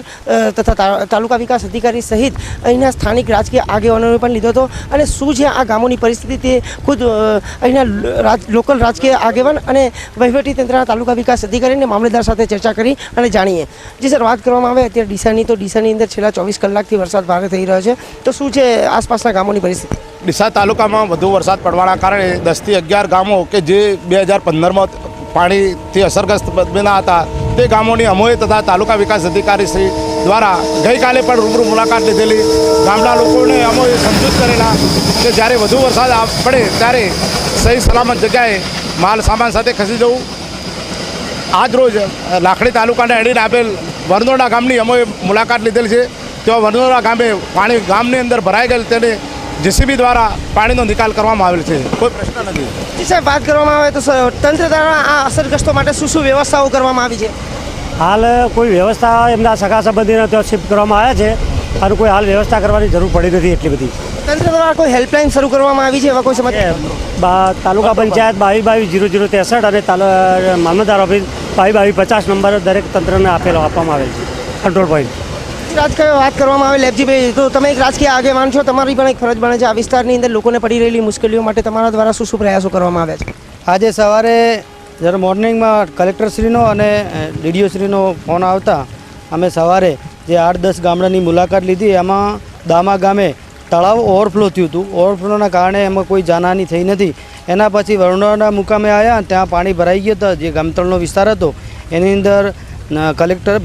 તથા તાલુકા વિકાસ અધિકારી સહિત અહીંના સ્થાનિક રાજકીય આગેવાનોને પણ લીધો હતો અને શું છે આ ગામોની પરિસ્થિતિ તે ખુદ અહીંના લોકલ રાજકીય આગેવાન અને વહીવટીતંત્રના તાલુકા વિકાસ અધિકારીને મામલતદાર સાથે ચર્ચા કરી અને જાણીએ. જી સર, વાત કરવામાં આવે અત્યારે ડીસાની અંદર છેલ્લા 24 કલાકથી વરસાદ ભારે થઈ રહ્યો છે તો શું છે આસપાસના ગામોની પરિસ્થિતિ? ડીસા તાલુકામાં વધુ વરસાદ પડવાના કારણે 10 થી 11 ગામો કે જે 2015માં પાણીથી અસરગ્રસ્ત બન્યા હતા તે ગામોની અમોએ તથા તાલુકા વિકાસ અધિકારી શ્રી દ્વારા ગઈકાલે પણ રૂબરૂ મુલાકાત લીધેલી. ગામના લોકોને અમોએ સમજૂત કરેલા કે જ્યારે વધુ વરસાદ પડે ત્યારે સહી સલામત જગ્યાએ માલ સામાન સાથે ખસી જવું. આજ રોજ લાખણી તાલુકાને અડીને આપેલ વરનોડા ગામની અમોએ મુલાકાત લીધેલી છે. તેઓ વરનોડા ગામે પાણી ગામની અંદર ભરાઈ ગયેલ તેને જેસીબી દ્વારા પાણીનો નિકાલ કરવામાં આવેલ છે. કોઈ પ્રશ્ન નથી. જી સાહેબ, વાત કરવામાં આવે તો તંત્ર દ્વારા આ અસરગ્રસ્તો માટે શું શું વ્યવસ્થાઓ કરવામાં આવી છે? હાલ કોઈ વ્યવસ્થા એમના સગા સંબંધીને ત્યાં શિફ્ટ કરવામાં આવ્યા છે સારું કોઈ હાલ વ્યવસ્થા કરવાની જરૂર પડી નથી એટલી બધી. તંત્ર દ્વારા કોઈ હેલ્પલાઇન શરૂ કરવામાં આવી છે એવા કોઈ સમાચાર? તાલુકા પંચાયત 220063 અને મામલતદાર ઓફિસ 2250 નંબર દરેક તંત્રને આપવામાં આવે છે કંટ્રોલ પોઈન્ટ. રાજકીય વાત કરવામાં આવે લેબજીભાઈ, તો તમે એક રાજકીય આગેવાન છો, તમારી પણ એક ફરજ બને છે આ વિસ્તારની અંદર લોકોને પડી રહેલી મુશ્કેલીઓ માટે તમારા દ્વારા શું શું પ્રયાસો કરવામાં આવ્યા છે? આજે સવારે જ્યારે મોર્નિંગમાં કલેક્ટરશ્રીનો અને ડીડીઓશ્રીનો ફોન આવતા અમે સવારે જે 8-10 ગામડાની મુલાકાત લીધી. એમાં દામા ગામે તળાવ ઓવરફ્લો થયું હતું. ઓવરફ્લોના કારણે એમાં કોઈ જાનહાની થઈ નથી. એના પછી વરુણાના મુકામે આવ્યા, ત્યાં પાણી ભરાઈ ગયું હતું. જે ગામતળનો વિસ્તાર હતો એની અંદર કલેક્ટર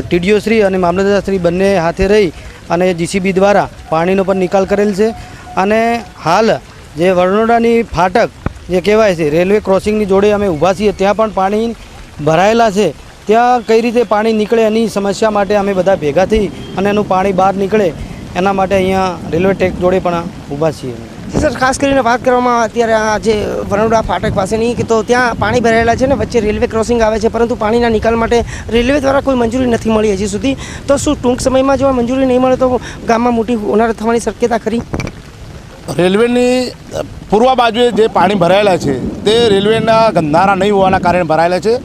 ટીડીઓશ્રી અને મામલતદારશ્રી બંને હાથે રહી અને જીસીબી દ્વારા પાણીનો પણ નિકાલ કરેલ છે. અને હાલ જે વરુણાની ફાટક જે કહેવાય છે રેલવે ક્રોસિંગની જોડે અમે ઊભા છીએ, ત્યાં પણ પાણી ભરાયેલા છે. ત્યાં કઈ રીતે પાણી નીકળે એની સમસ્યા માટે અમે બધા ભેગા થઈ અને એનું પાણી બહાર નીકળે એના માટે અહીંયા રેલવે ટ્રેક જોડે પણ ઊભા છીએ. સર, ખાસ કરીને વાત કરવામાં અત્યારે આ જે વરણોડા ફાટક પાસેની, કે તો ત્યાં પાણી ભરાયેલા છે ને વચ્ચે રેલવે ક્રોસિંગ આવે છે, પરંતુ પાણીના નિકાલ માટે રેલવે દ્વારા કોઈ મંજૂરી નથી મળી હજી સુધી. તો શું ટૂંક સમયમાં જો મંજૂરી નહીં મળે તો ગામમાં મોટી હોનારત થવાની શક્યતા ખરી? રેલવેની પૂર્વ બાજુએ જે પાણી ભરાયેલા છે તે રેલવેના ગંધારા નહીં હોવાના કારણે ભરાયેલા છે.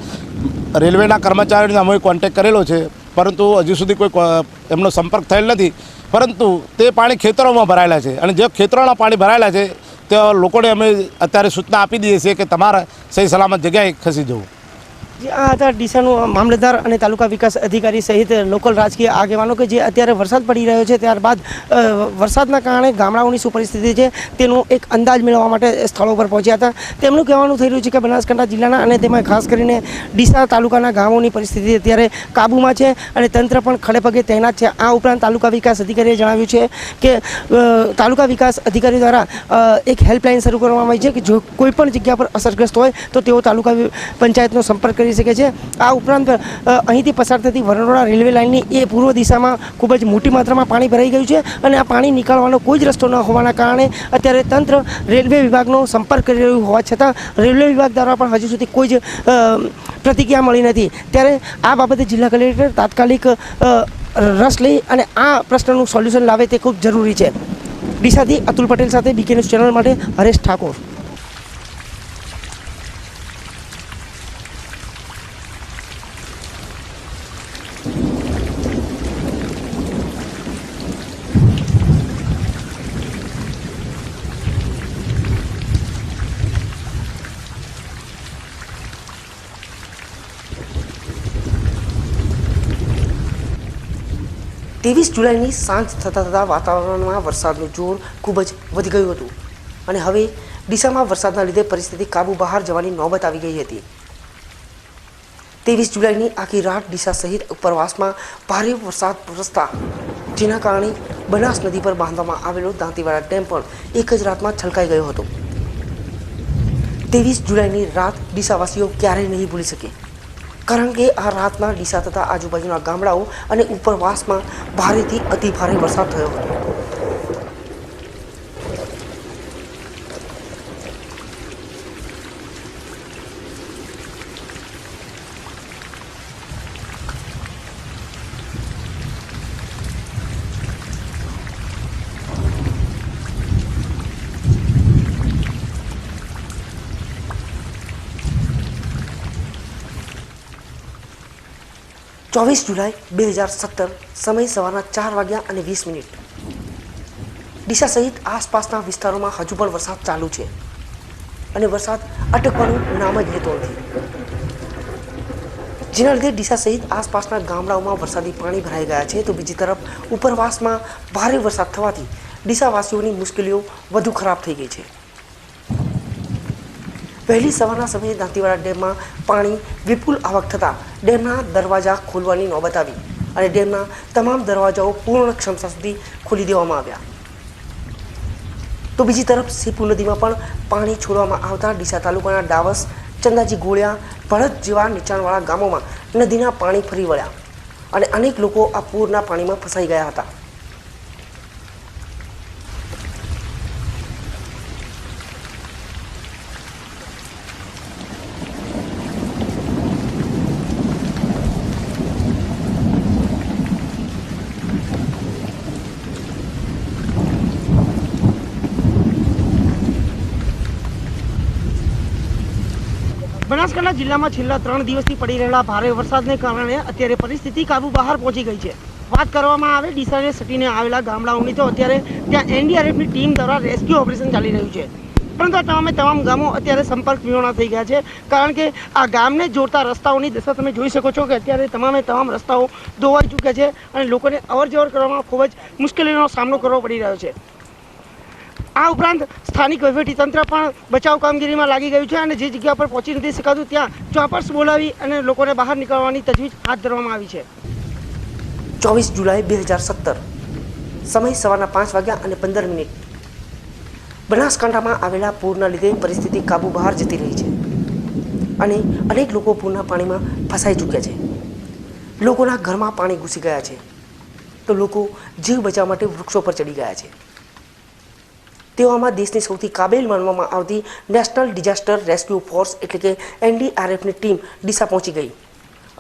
રેલવેના કર્મચારીઓને અમે કોન્ટેક્ટ કરેલો છે, પરંતુ હજુ સુધી કોઈ એમનો સંપર્ક થયેલ નથી. પરંતુ તે પાણી ખેતરોમાં ભરાયેલા છે અને જે ખેતરોના પાણી ભરાયેલા છે તે લોકોને અમે અત્યારે સૂચના આપી દઈએ છીએ કે તમારે સહી સલામત જગ્યાએ ખસી જવું. આ હતા ડીસાનું મામલતદાર અને તાલુકા વિકાસ અધિકારી સહિત લોકલ રાજકીય આગેવાનો કે જે અત્યારે વરસાદ પડી રહ્યો છે, ત્યારબાદ વરસાદના કારણે ગામડાઓની શું પરિસ્થિતિ છે તેનો એક અંદાજ મેળવવા માટે સ્થળો પર પહોંચ્યા હતા. તેમનું કહેવાનું થઈ રહ્યું છે કે બનાસકાંઠા જિલ્લાના અને તેમાં ખાસ કરીને ડીસા તાલુકાના ગામોની પરિસ્થિતિ અત્યારે કાબૂમાં છે અને તંત્ર પણ ખડેપગે તૈનાત છે. આ ઉપરાંત તાલુકા વિકાસ અધિકારીએ જણાવ્યું છે કે તાલુકા વિકાસ અધિકારી દ્વારા એક હેલ્પલાઇન શરૂ કરવામાં આવી છે કે જો કોઈ પણ જગ્યા પર અસરગ્રસ્ત હોય તો તેઓ તાલુકા પંચાયતનો સંપર્ક કરી શકે છે. આ ઉપરાંત અહીંથી પસાર થતી વરણોડા રેલવે લાઇનની એ પૂર્વ દિશામાં ખૂબ જ મોટી માત્રામાં પાણી ભરાઈ ગયું છે અને આ પાણી નીકાળવાનો કોઈ જ રસ્તો ન હોવાના કારણે અત્યારે તંત્ર રેલવે વિભાગનો સંપર્ક કરી રહ્યું હોવા છતાં રેલવે વિભાગ દ્વારા પણ હજુ સુધી કોઈ જ પ્રતિક્રિયા મળી નથી. ત્યારે આ બાબતે જિલ્લા કલેક્ટર તાત્કાલિક રસ લઈ અને આ પ્રશ્નનું સોલ્યુશન લાવે તે ખૂબ જરૂરી છે. ડીસાથી અતુલ પટેલ સાથે બીકે ન્યૂઝ ચેનલ માટે હરેશ ઠાકોર. 23 જુલાઈની સાંજ થતાં વાતાવરણમાં વરસાદનું જોર ખૂબ જ વધી ગયું હતું અને હવે ડીસામાં વરસાદના લીધે પરિસ્થિતિ કાબુ બહાર જવાની નોબત આવી ગઈ હતી. 23 જુલાઈની આખી રાત ડીસા સહિત ઉપરવાસમાં ભારે વરસાદ વરસતા જેના કારણે બનાસ નદી પર બાંધવામાં આવેલો દાંતીવાડા ડેમ પણ એક જ રાતમાં છલકાઈ ગયો હતો. 23 જુલાઈની રાત ડીસાવાસીઓ ક્યારેય નહીં ભૂલી શકે, કારણ કે આ રાતના ડીસા તથા આજુબાજુના ગામડાઓ અને ઉપરવાસમાં ભારેથી અતિ ભારે વરસાદ થયો હતો. ચોવીસ જુલાઈ 2017 સમય સવારના 4:20. ડીસા સહિત આસપાસના વિસ્તારોમાં હજુ પણ વરસાદ ચાલુ છે અને વરસાદ અટકવાનું નામ જ લેતો નથી, જેના લીધે ડીસા સહિત આસપાસના ગામડાઓમાં વરસાદી પાણી ભરાઈ ગયા છે. તો બીજી તરફ ઉપરવાસમાં ભારે વરસાદ થવાથી ડીસાવાસીઓની મુશ્કેલીઓ વધુ ખરાબ થઈ ગઈ છે. વહેલી સવારના સમયે દાંતીવાડા ડેમમાં પાણી વિપુલ આવક થતાં ડેમના દરવાજા ખોલવાની નોબત આવી અને ડેમના તમામ દરવાજાઓ પૂર્ણ ક્ષમતા સુધી ખોલી દેવામાં આવ્યા. તો બીજી તરફ સીપુ નદીમાં પણ પાણી છોડવામાં આવતા ડીસા તાલુકાના ડાવસ, ચંદાજી, ગોળિયા, ભળદ જેવા નીચાણવાળા ગામોમાં નદીના પાણી ફરી વળ્યા અને અનેક લોકો આ પૂરના પાણીમાં ફસાઈ ગયા હતા. બનાસકાંઠા જિલ્લામાં છેલ્લા 3 દિવસથી પડી રહેલા ભારે વરસાદને કારણે અત્યારે પરિસ્થિતિ કાબુ બહાર પહોંચી ગઈ છે. વાત કરવામાં આવે ડીસાને સટીને આવેલા ગામડાઓની તો અત્યારે ત્યાં એનડીઆરએફની ટીમ દ્વારા રેસ્ક્યુ ઓપરેશન ચાલી રહ્યું છે. પરંતુ આ તમામ ગામો અત્યારે સંપર્ક વિહોણા થઈ ગયા છે, કારણ કે આ ગામને જોડતા રસ્તાઓની દશા તમે જોઈ શકો છો કે અત્યારે તમામ રસ્તાઓ ધોવાઈ ચૂક્યા છે અને લોકોને અવરજવર કરવામાં ખૂબ જ મુશ્કેલીનો સામનો કરવો પડી રહ્યો છે. આ ઉપરાંત સ્થાનિક વહીવટીતંત્ર પણ બચાવ કામગીરીમાં લાગી ગયું છે અને જે જગ્યા પર પહોંચી નથી શકાતું ત્યાં ચોપર્સ બોલાવી અને લોકોને બહાર નીકળવાની તજવીજ હાથ ધરવામાં આવી છે. 24 જુલાઈ 2017 સમય સવારના 5:15 બનાસકાંઠામાં આવેલા પૂરના લીધે પરિસ્થિતિ કાબુ બહાર જતી રહી છે અને અનેક લોકો પૂરના પાણીમાં ફસાઈ ચૂક્યા છે. લોકોના ઘરમાં પાણી ઘૂસી ગયા છે તો લોકો જીવ બચાવવા માટે વૃક્ષો પર ચડી ગયા છે. તેવામાં દેશની સૌથી કાબેલ માનવામાં આવતી નેશનલ ડિઝાસ્ટર રેસ્ક્યુ ફોર્સ એટલે કે એનડીઆરએફની ટીમ ડીસા પહોંચી ગઈ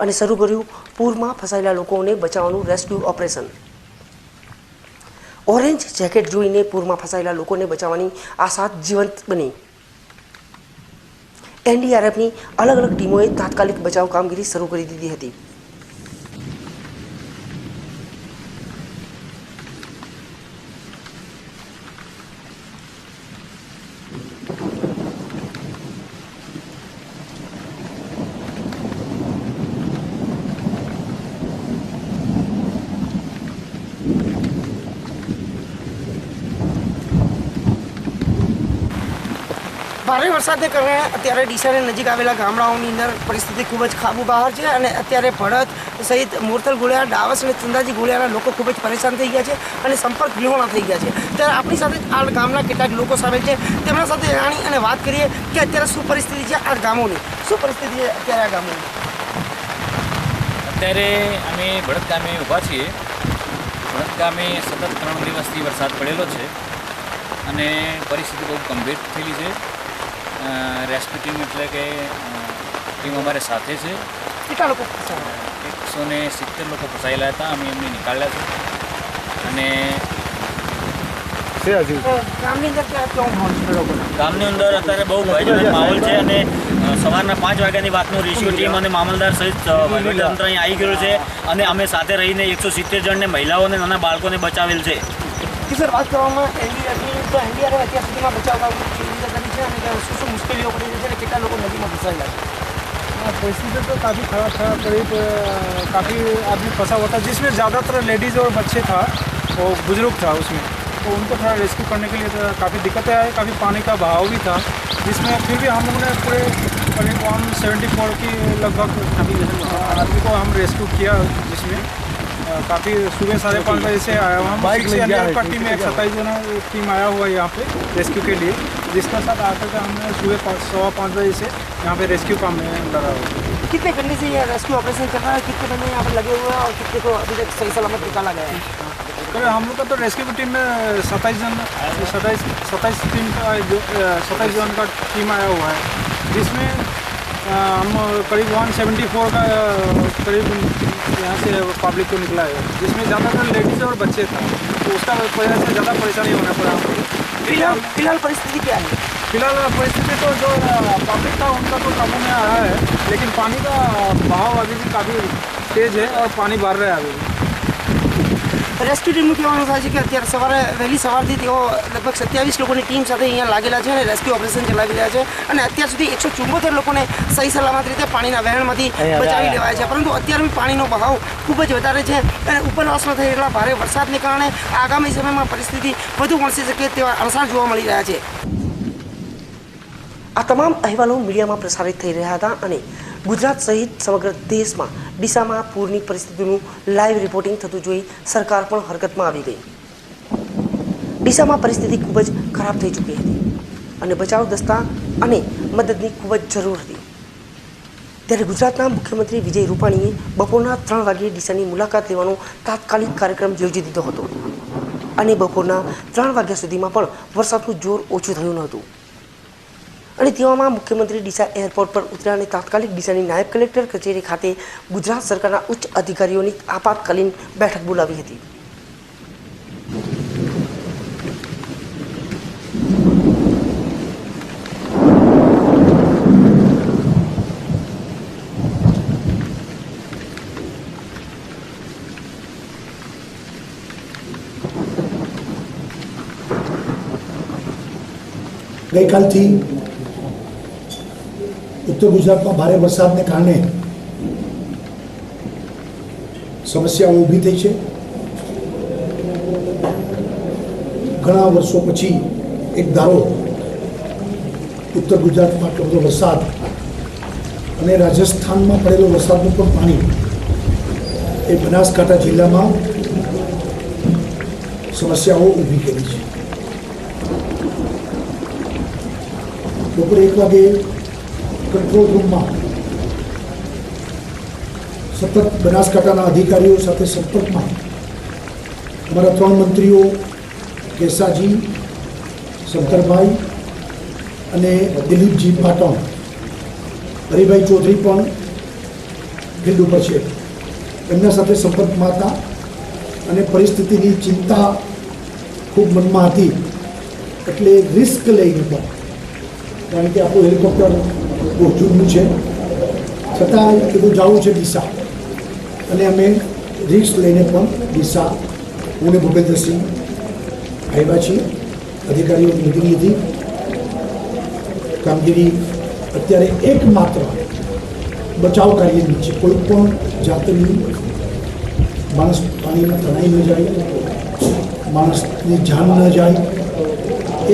અને શરૂ કર્યું પૂરમાં ફસાયેલા લોકોને બચાવવાનું રેસ્ક્યુ ઓપરેશન. ઓરેન્જ જેકેટ જોઈને પૂરમાં ફસાયેલા લોકોને બચાવવાની આશા જીવંત બની. એનડીઆરએફની અલગ અલગ ટીમોએ તાત્કાલિક બચાવ કામગીરી શરૂ કરી દીધી હતી. ભારે વરસાદને કારણે અત્યારે ડીસાને નજીક આવેલા ગામડાઓની અંદર પરિસ્થિતિ ખૂબ જ કાબુ બહાર છે અને અત્યારે ભડત સહિત મોરતલ ગોળિયા, ડાવસ અને ચંદાજી ગોળિયાના લોકો ખૂબ જ પરેશાન થઈ ગયા છે અને સંપર્ક વિહોણા થઈ ગયા છે. ત્યારે આપણી સાથે આ ગામના કેટલાક લોકો સામેલ છે, તેમના સાથે જાણી અને વાત કરીએ કે અત્યારે શું પરિસ્થિતિ છે આ ગામોની. શું પરિસ્થિતિ છે અત્યારે આ ગામોની? અત્યારે અમે ભડત ગામે ઊભા છીએ. ભડત ગામે સતત 3 દિવસથી વરસાદ પડેલો છે અને પરિસ્થિતિ બહુ ગંભીર થયેલી છે. રેસ્ક્યુ ટીમ એટલે કે ટીમ અમારે સાથે છે. કેટલા લોકો? 170 લોકો ફસાયેલા હતા. અમે એમને નીકાળ્યા છે અને ગામની અંદર અત્યારે બહુ ભયજનક માહોલ છે અને સવારના 5 વાગ્યાની વાતનું રેસ્ક્યુ ટીમ અને મામલતદાર સહિત વહીવટીતંત્ર અહીં આવી ગયું છે અને અમે સાથે રહીને 170 જણને મહિલાઓને નાના બાળકોને બચાવેલ છે. સર, વાત કરવામાં એનડીઆરએફ અત્યાર સુધીમાં બચાવ કરી છે અને શું મુશ્કેલીઓ પડી રહી છે અને કેટલા લોકો નદીમાં ફસાયેલા છે? परिस्थिति तो काफ़ी खराब था. करीब काफ़ी आदमी फंसा हुआ था, जिसमें ज़्यादातर लेडीज़ और बच्चे था और बुजुर्ग था उसमें. तो उनको थोड़ा रेस्क्यू करने के लिए काफ़ी दिक्कतें आई. काफ़ी पानी का बहाव भी था, जिसमें फिर भी हम लोगों ने पूरे करीब 174 की लगभग आदमी को हम रेस्क्यू किया, जिसमें काफ़ी सुबह 5:30 बजे से आया हुआ. हम का टीम में 27 जना टीम आया हुआ है यहाँ पे रेस्क्यू के लिए, जिसका साथ आकर के हमने सुबह 5:15 बजे से यहाँ पे रेस्क्यू काम में लगा हुआ है. कितने घंटे से ये रेस्क्यू ऑपरेशन कर रहा है? कितने बंदे यहाँ पर लगे हुए हैं और कितने को अभी तक सही सलामत निकाला गया है? हम लोग का तो रेस्क्यू टीम में 27 जन का टीम आया हुआ है, जिसमें हम करीब 174 का करीब यहाँ से पब्लिक को निकला है, जिसमें ज़्यादातर लेडीज़ और बच्चे था. तो उसका वजह से ज़्यादा परेशानी होना पड़ा हमको. फिलहाल परिस्थिति क्या है? फिलहाल परिस्थिति तो जो पब्लिक था उनका तो काबू में आया है, लेकिन पानी का बहाव अभी भी काफ़ी तेज़ है और पानी भर रहा है अभी. રેસ્ક્યુ ટીમનું કહેવાનું થાય છે કે અત્યારે સવારે વહેલી સવારથી તેઓ લગભગ 27 લોકોની ટીમ સાથે અહીંયા લાગેલા છે અને રેસ્ક્યુ ઓપરેશન ચલાવી રહ્યા છે અને અત્યાર સુધી 174 લોકોને સહી સલામત રીતે પાણીના વહેણમાંથી બચાવી લેવાય છે. પરંતુ અત્યારે બી પાણીનો બહાવ ખૂબ જ વધારે છે અને ઉપરવાસમાં થયેલા ભારે વરસાદને કારણે આગામી સમયમાં પરિસ્થિતિ વધુ વણસી શકે તેવા અણસાર જોવા મળી રહ્યા છે. આ તમામ અહેવાલો મીડિયામાં પ્રસારિત થઈ રહ્યા હતા અને ગુજરાત સહિત સમગ્ર દેશમાં ડીસામાં પૂરની પરિસ્થિતિનું લાઈવ રિપોર્ટિંગ થતું જોઈ સરકાર પણ હરકતમાં આવી ગઈ. ડીસામાં પરિસ્થિતિ ખૂબ જ ખરાબ થઈ ચૂકી હતી અને બચાવ દસ્તા અને મદદની ખૂબ જ જરૂર હતી. ત્યારે ગુજરાતના મુખ્યમંત્રી વિજય રૂપાણીએ બપોરના 3 વાગ્યે ડીસાની મુલાકાત લેવાનો તાત્કાલિક કાર્યક્રમ યોજી દીધો હતો અને બપોરના 3 વાગ્યા સુધીમાં પણ વરસાદનું જોર ઓછું થયું નહોતું. અને તેવામાં મુખ્યમંત્રી ડીસા એરપોર્ટ પર ઉતર્યા અને તાત્કાલિક ડીસાની નાયબ કલેક્ટર કચેરી ખાતે ગુજરાત સરકારના ઉચ્ચ અધિકારીઓની આપાતકાલીન બેઠક બોલાવી હતી. ગઈકાલથી ઉત્તર ગુજરાતમાં ભારે વરસાદને કારણે સમસ્યાઓ ઊભી થઈ છે. ઘણા વર્ષો પછી એક ધારો ઉત્તર ગુજરાતમાં આટલો બધો વરસાદ અને રાજસ્થાનમાં પડેલો વરસાદનું પણ પાણી એ બનાસકાંઠા જિલ્લામાં સમસ્યાઓ ઊભી કરી છે. બપોરે 1 વાગે કંટ્રોલ રૂમમાં સતત બનાસકાંઠાના અધિકારીઓ સાથે સંપર્કમાં અમારા 3 મંત્રીઓ કેસાજી, શંકરભાઈ અને દિલીપજી પાટણ, હરિભાઈ ચૌધરી પણ ફિલ્ડ ઉપર છે. એમના સાથે સંપર્કમાં હતા અને પરિસ્થિતિની ચિંતા ખૂબ મનમાં હતી. એટલે રિસ્ક લઈને પણ, કારણ કે આપણું હેલિકોપ્ટર બહુ જૂનું છે, છતાં કીધું જવું છે ડીસા, અને અમે રિસ્ક લઈને પણ ડીસા હું ને ભૂપેન્દ્રસિંહ આવ્યા છીએ. અધિકારીઓની મિટિંગ લીધી. કામગીરી અત્યારે એકમાત્ર બચાવ કાર્યની છે. કોઈ પણ જાતની માણસ પાણીમાં તણાઈ ન જાય, માણસની જાન ન જાય,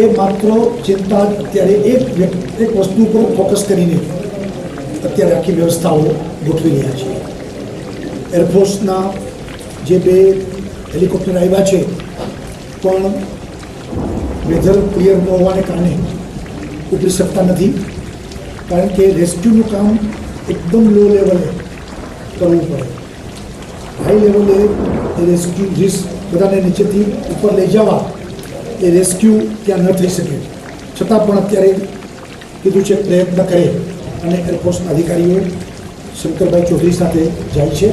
એ માત્ર ચિંતા અત્યારે એક વસ્તુ પર ફોકસ કરીને અત્યારે આખી વ્યવસ્થાઓ ગોઠવી રહ્યા છીએ. એરફોર્સના જે 2 હેલિકોપ્ટર આવ્યા છે પણ વેધર ક્લિયર ન હોવાને કારણે ઉપડી શકતા નથી, કારણ કે રેસ્ક્યુનું કામ એકદમ લો લેવલે કરવું પડે. હાઈ લેવલે એ રેસ્ક્યુ રિસ્ક બધાને નીચેથી ઉપર લઈ જવા, એ રેસ્ક્યુ ત્યાં ન થઈ શકે. છતાં પણ અત્યારે કીધું છે પ્રયત્ન કરે, અને એરફોર્સના અધિકારીઓ શંકરભાઈ ચૌધરી સાથે જાય છે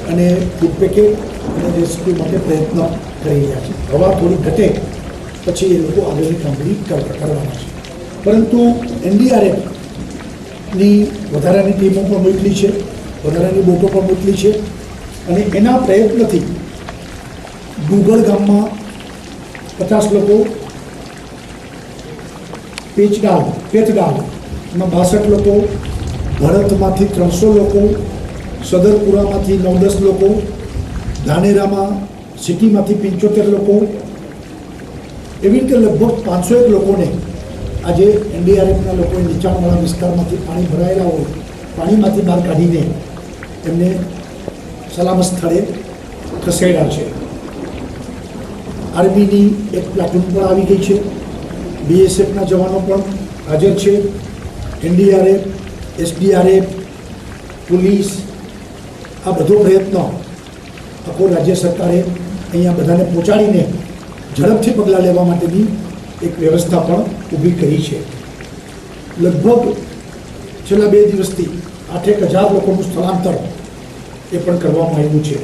અને ફૂડ પેકેટ અને રેસ્ક્યુ માટે પ્રયત્ન કરી રહ્યા છે. હવા થોડી ઘટે પછી એ લોકો આગળની કામગીરી કરવાના છે. પરંતુ NDRFની વધારાની ટીમો પણ મોકલી છે, વધારાની બોટો પણ મોકલી છે, અને એના પ્રયત્નથી ડુગળ ગામમાં 50 લોકો, પેથડાલ એમાં 62 લોકો, ભરતમાંથી 300 લોકો, સદરપુરામાંથી 9-10 લોકો, ધાનેરામાં સિટીમાંથી 75 લોકો, એવી રીતે લગભગ 501 લોકોને આજે NDRFના લોકોએ નીચાણવાળા વિસ્તારમાંથી પાણી ભરાયેલા હોય પાણીમાંથી બહાર કાઢીને એમને સલામત સ્થળે ખસેડ્યા છે. આર્મીની એક પ્લાટૂન પણ આવી ગઈ છે, BSFના જવાનો પણ હાજર છે, NDRF, SDRF, પોલીસ, આ બધો પ્રયત્ન આખો રાજ્ય સરકારે અહીંયા બધાને પહોંચાડીને ઝડપથી પગલાં લેવા માટેની એક વ્યવસ્થા પણ ઊભી કરી છે. લગભગ છેલ્લા 2 દિવસથી 8,000 લોકોનું સ્થળાંતર એ પણ કરવામાં આવ્યું છે.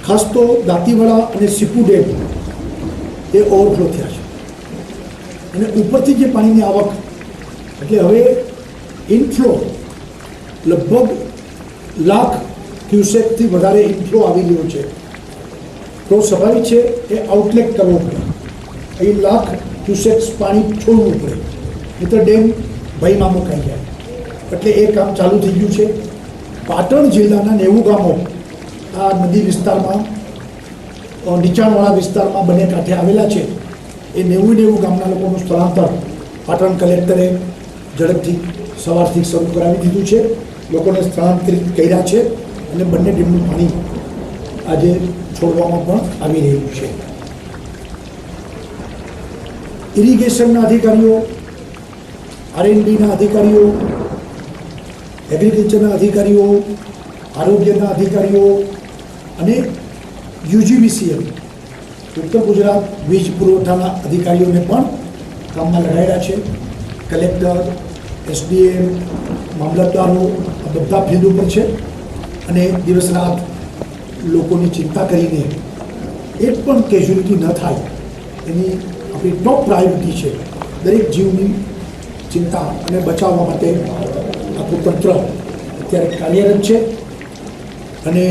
ખાસ તો દાંતીવાડા અને સિપુ ડેમ એ ઓવરફ્લો થયા છે, અને ઉપરથી જે પાણીની આવક, એટલે હવે ઇનફ્લો લગભગ 1,00,000 ક્યુસેકથી વધારે ઇનફ્લો આવી રહ્યો છે. તો સ્વાભાવિક છે એ આઉટલેટ કરવો પડે, એ 1,00,000 ક્યુસેક્સ પાણી છોડવું પડે, નહીં તો ડેમ ભયમાં મુકાઈ જાય. એટલે એ કામ ચાલુ થઈ ગયું છે. પાટણ જિલ્લાના 90 ગામો આ નદી વિસ્તારમાં, નીચાણવાળા વિસ્તારમાં બંને કાંઠે આવેલા છે. એ 90 ગામના લોકોનું સ્થળાંતર પાટણ કલેક્ટરે ઝડપથી સવારથી શરૂ કરાવી દીધું છે. લોકોને સ્થળાંતરિત કર્યા છે, અને બંને ડેમનું પાણી આજે છોડવામાં પણ આવી રહ્યું છે. ઇરિગેશનના અધિકારીઓ, R&Dના અધિકારીઓ, એગ્રીકલ્ચરના અધિકારીઓ, આરોગ્યના અધિકારીઓ અને UGVCL ઉત્તર ગુજરાત વીજ પુરવઠાના અધિકારીઓને પણ કામમાં લગાડ્યા છે. કલેક્ટર, SDM, મામલતદારો આ બધા ફિલ્ડ ઉપર છે, અને દિવસ રાત લોકોની ચિંતા કરીને એક પણ કેઝ્યુલિટી ન થાય એની આપણી ટોપ પ્રાયોરિટી છે. દરેક જીવની ચિંતા અને બચાવવા માટે આખું તંત્ર અત્યારે કાર્યરત છે, અને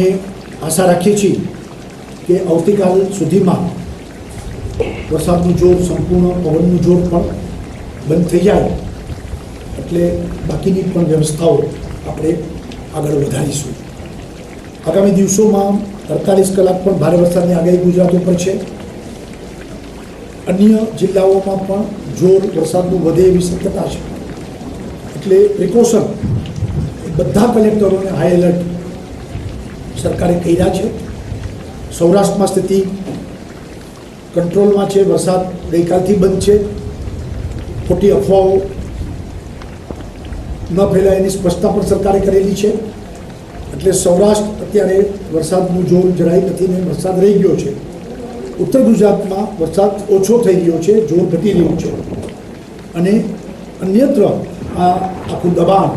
આશા રાખીએ છીએ કે આવતીકાલ સુધીમાં વરસાદનું જોર સંપૂર્ણ પવનનું જોર પણ બંધ થઈ જાય એટલે બાકીની પણ વ્યવસ્થાઓ આપણે આગળ વધારીશું. આગામી દિવસોમાં 48 કલાક પણ ભારે વરસાદની આગાહી ગુજરાત ઉપર છે. અન્ય જિલ્લાઓમાં પણ જોર વરસાદનું વધે એવી શક્યતા છે. એટલે પ્રિકોશન બધા કલેક્ટરોને હાઈ એલર્ટ સરકારે કર્યા છે. સૌરાષ્ટ્રમાં સ્થિતિ કંટ્રોલમાં છે. વરસાદ ગઈકાલથી બંધ છે. ખોટી અફવાઓ ન ફેલાય એની સ્પષ્ટતા પણ સરકારે કરેલી છે. એટલે સૌરાષ્ટ્ર અત્યારે વરસાદનું જોર જરાય નથી ને વરસાદ રહી ગયો છે. ઉત્તર ગુજરાતમાં વરસાદ ઓછો થઈ ગયો છે, જોર ઘટી રહ્યું છે અને અન્યત્ર આ આખું દબાણ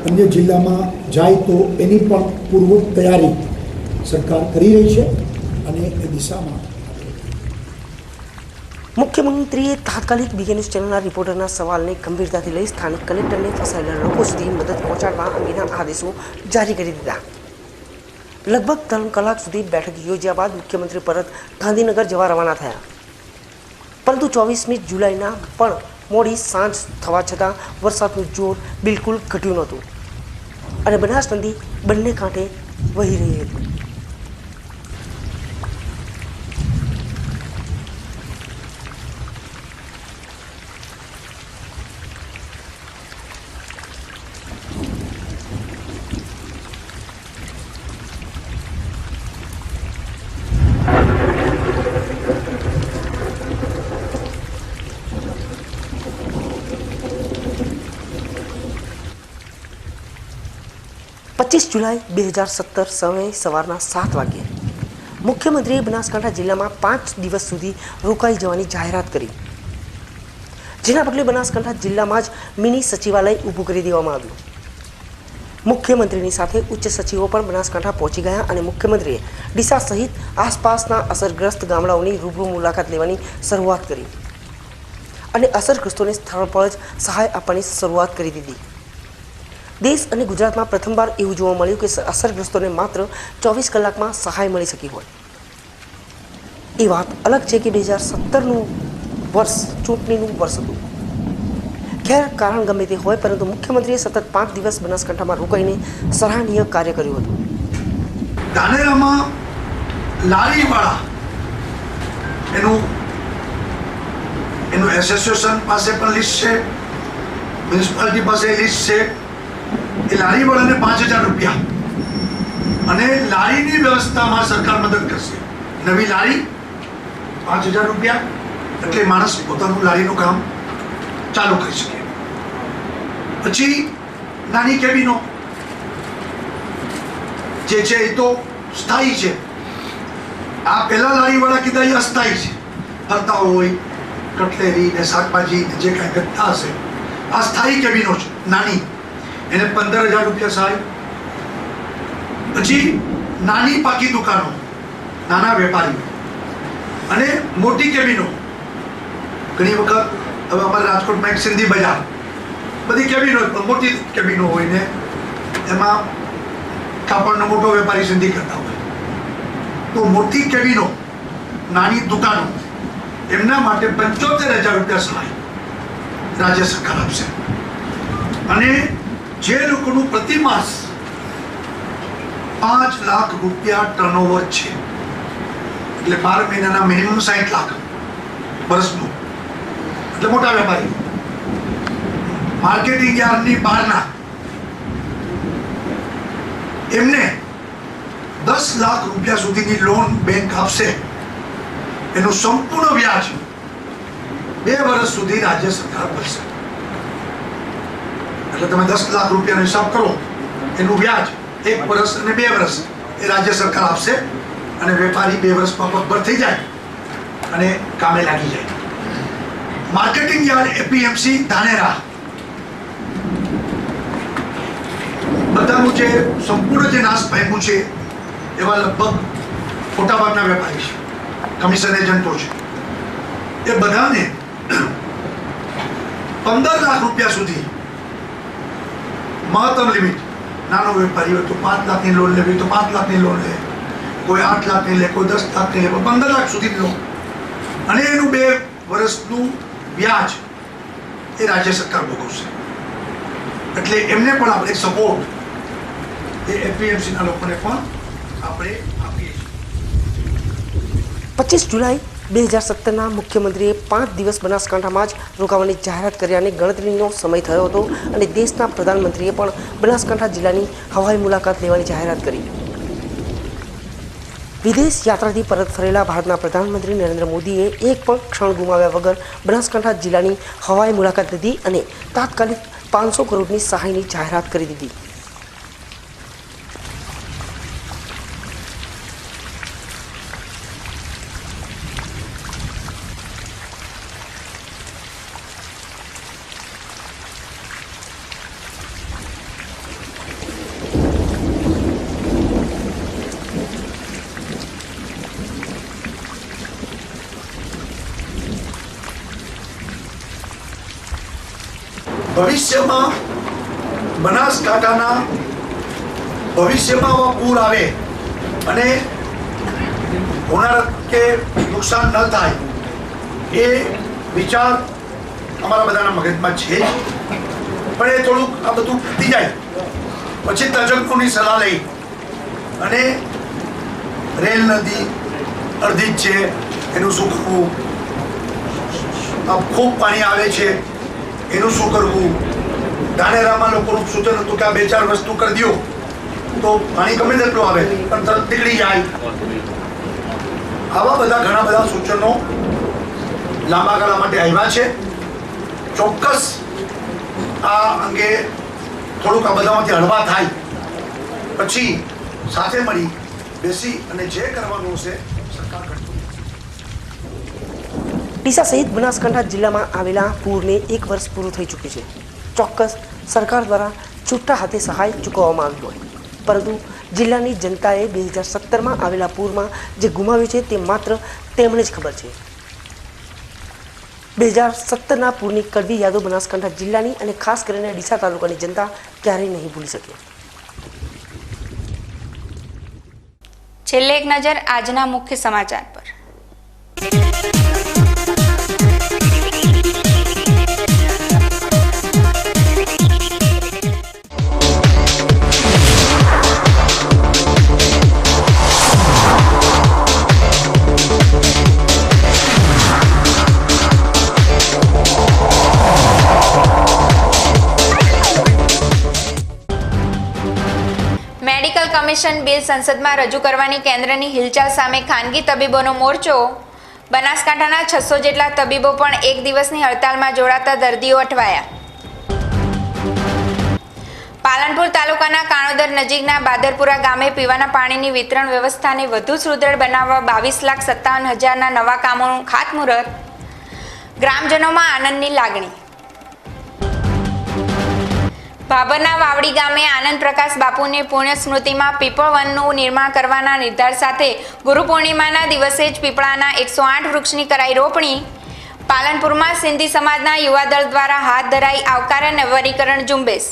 અન્ય જિલ્લામાં જાય તો એની પણ પૂર્વ તૈયારી સરકાર કરી રહી છે અને એ દિશામાં મુખ્યમંત્રીએ તાત્કાલિક બીકે ન્યૂઝ ચેનલના રિપોર્ટરના સવાલને ગંભીરતાથી લઈ સ્થાનિક કલેક્ટરને ફસાયેલા લોકો સુધી મદદ પહોંચાડવા અંગેના આદેશો જારી કરી દીધા. લગભગ 3 કલાક સુધી બેઠક યોજ્યા બાદ મુખ્યમંત્રી પરત ગાંધીનગર જવા રવાના થયા. પરંતુ 24મી જુલાઈના પણ મોડી સાંજ થવા છતાં વરસાદનું જોર બિલકુલ ઘટ્યું નહોતું અને બનાસ નદી બંને કાંઠે વહી રહી હતી. જુલાઈ 2017 સમયે સવારના 7 વાગ્યે મુખ્યમંત્રીએ બનાસકાંઠા જિલ્લામાં 5 દિવસ સુધી રોકાઈ જવાની જાહેરાત કરી, જેના પગલે બનાસકાંઠા જિલ્લામાં જ મિની સચિવાલય ઊભું કરી દેવામાં આવ્યું. મુખ્યમંત્રીની સાથે ઉચ્ચ સચિવો પણ બનાસકાંઠા પહોંચી ગયા અને મુખ્યમંત્રીએ ડીસા સહિત આસપાસના અસરગ્રસ્ત ગામડાઓની રૂબરૂ મુલાકાત લેવાની શરૂઆત કરી અને અસરગ્રસ્તોને સ્થળ પર જ સહાય આપવાની શરૂઆત કરી દીધી. દેશ અને ગુજરાતમાં પ્રથમવાર એવું જોવા મળ્યું કે અસરગ્રસ્તોને માત્ર 24 કલાકમાં સહાય મળી શકી હોય. એ વાત અલગ છે કે 2017નું વર્ષ ચૂંટણીનું વર્ષ હતું. ખેર કારણ ગમે તે હોય, પરંતુ મુખ્યમંત્રીએ સતત 5 દિવસ બનાસકાંઠામાં રોકાઈને સરાહનીય કાર્ય કર્યું હતું. ધાનેરામાં લારીવાળા એનું એસોસિએશન પાસે પણ લિસ્ટ છે, મ્યુનિસિપાલિટી પાસે લિસ્ટ છે. એ લારીવાળાને 5000 રૂપિયા અને લારીની વ્યવસ્થામાં સરકાર મદદ કરશે. નવી લારી 5000 રૂપિયા એટલે માણસ પોતાનું લારીનું કામ ચાલુ કરી શકે. પછી નાની કેબિનો જે છે એ તો સ્થાયી છે. આ પહેલા લારીવાળા કીધા એ અસ્થાયી છે. ફરતા હોય કટલેરી ને શાકભાજી જે કાંઈ ઘટતા હશે, આ સ્થાયી કેબિનો છે નાની, એને 15000 રૂપિયા સહાય. પછી નાની પાકી દુકાનો, નાના વેપારીઓ અને મોટી કેબિનો. ઘણી વખત હવે અમારા રાજકોટમાં એક સિંધી બજાર, બધી કેબિનો મોટી કેબિનો હોય ને એમાં કાપડનો મોટો વેપારી સિંધી કરતા હોય, તો મોટી કેબિનો, નાની દુકાનો, એમના માટે 75000 રૂપિયા સહાય રાજ્ય સરકાર આપશે. અને જે લોકોનું પ્રતિ માસ 5 લાખ રૂપિયા ટર્નઓવર છે, એટલે 12 મહિનાના મિનિમમ 60 લાખ વર્ષનું, એટલે મોટા વેપારી, માર્કેટિંગ યાર્ડની બહારના, એમને 10 લાખ રૂપિયા સુધીની લોન બેંક આપશે. એનું સંપૂર્ણ વ્યાજ 2 વર્ષ સુધી રાજ્ય સરકાર ભરશે. એટલે તમે 10 લાખ રૂપિયાનો હિસાબ કરો, એનું વ્યાજ 1 વર્ષ અને 2 વર્ષ એ રાજ્ય સરકાર આપશે અને વેપારી 2 વર્ષમાં પગભર થઈ જાય અને કામે લાગી જાય. માર્કેટિંગ યાર્ડ એપીએમસી ધાનેરા બધાનું જે સંપૂર્ણ જે નાશ પામ્યું છે એવા લગભગ મોટાભાગના વેપારી છે, કમિશન એજન્ટો છે. એ બધાને 15 લાખ રૂપિયા સુધી મહત્તમ લિમિટ. નાનો વેપારી હોય તો 5 લાખની લોન લેવી તો 5 લાખની લોન લે, કોઈ 8 લાખની લે, કોઈ 10 લાખની લે, 15 લાખ સુધી લોન અને એનું 2 વર્ષનું વ્યાજ એ રાજ્ય સરકાર ભોગવશે. એટલે એમને પણ આપણે સપોર્ટ એ એપીએમસીના લોકોને પણ આપણે આપીએ છીએ. 25 જુલાઈ 2017ના મુખ્યમંત્રીએ 5 દિવસ બનાસકાંઠામાં જ રોકાવાની જાહેરાત કરી અને ગણતરીનો સમય થયો હતો અને દેશના પ્રધાનમંત્રીએ પણ બનાસકાંઠા જિલ્લાની હવાઈ મુલાકાત લેવાની જાહેરાત કરી. વિદેશ યાત્રાથી પરત ફરેલા ભારતના પ્રધાનમંત્રી નરેન્દ્ર મોદીએ એક પણ ક્ષણ ગુમાવ્યા વગર બનાસકાંઠા જિલ્લાની હવાઈ મુલાકાત લીધી અને તાત્કાલિક 500 કરોડની સહાયની જાહેરાત કરી દીધી. ભવિષ્યમાં બનાસકાંઠાના ભવિષ્યમાં પૂર આવે અને હોનારત કે નુકસાન ન થાય એ વિચાર અમારા બધાના મગજમાં છે. પણ એ થોડુંક આ બધું પતી જાય પછી તજજ્ઞોની સલાહ લઈ અને રેલ નદી અડધી જ છે એનું શું કરવું, ખૂબ પાણી આવે છે એનું શું કરવું. ધાનેરામાં લોકોનું સૂચન હતું કે આ 2-4 વસ્તુ કરી દો તો પાણી ગમે તેટલું આવે પણ તરત નીકળી જાય. આવા ઘણા બધા સૂચનો લાંબા ગાળા માટે આવ્યા છે. ચોક્કસ આ અંગે થોડુંક આ બધામાંથી હળવા થાય પછી સાથે મળી બેસી અને જે કરવાનું હશે સરકાર કરશે. ડીસા સહિત બનાસકાંઠા જિલ્લામાં આવેલા પૂરને 1 વર્ષ પૂરું થઈ ચૂક્યું છે. ચોક્કસ સરકાર દ્વારા છૂટા હાથે સહાય ચૂકવવામાં આવી હોય, પરંતુ જિલ્લાની જનતાએ 2017માં આવેલા પૂરમાં જે ગુમાવ્યું છે તે માત્ર તેમને જ ખબર છે. 2017ના પૂરની કડવી યાદો બનાસકાંઠા જિલ્લાની અને ખાસ કરીને ડીસા તાલુકાની જનતા ક્યારેય નહીં ભૂલી શકે. છેલ્લે એક નજર આજના મુખ્ય સમાચાર પર. મેડિકલ કમિશન બિલ સંસદમાં રજૂ કરવાની કેન્દ્રની હિલચાલ સામે ખાનગી તબીબોનો મોરચો. બનાસકાંઠાના 600 જેટલા તબીબો પણ એક દિવસની હડતાલમાં જોડાતા દર્દીઓ અટવાયા. પાલનપુર તાલુકાના કાણોદર નજીકના બાદરપુરા ગામે પીવાના પાણીની વિતરણ વ્યવસ્થાને વધુ સુદૃઢ બનાવવા 22,57,000ના નવા કામોનું ખાતમુહૂર્ત. ગ્રામજનોમાં આનંદની લાગણી. ભાભરના વાવડી ગામે આનંદ પ્રકાશ બાપુની પુણ્ય સ્મૃતિમાં પીપળ વનનું નિર્માણ કરવાના નિર્ધાર સાથે ગુરુ પૂર્ણિમાના દિવસે જ પીપળાના 108 વૃક્ષની કરાઈ રોપણી. પાલનપુરમાં સિંધી સમાજના યુવાદળ દ્વારા હાથ ધરાઈ આવકાર અને નવીકરણ ઝુંબેશ.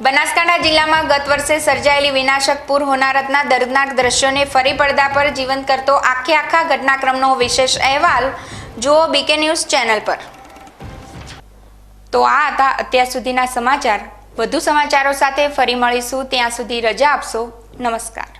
બનાસકાંઠા જિલ્લામાં ગત વર્ષે સર્જાયેલી વિનાશક પૂર હોનારતના દર્દનાક દ્રશ્યોને ફરી પડદા પર જીવંત કરતો આખા ઘટનાક્રમનો વિશેષ અહેવાલ જુઓ બીકે ન્યૂઝ ચેનલ પર. તો આ હતા અત્યાર સુધીના સમાચાર. વધુ સમાચારો સાથે ફરી મળીશું. ત્યાં સુધી રજા આપશો. નમસ્કાર.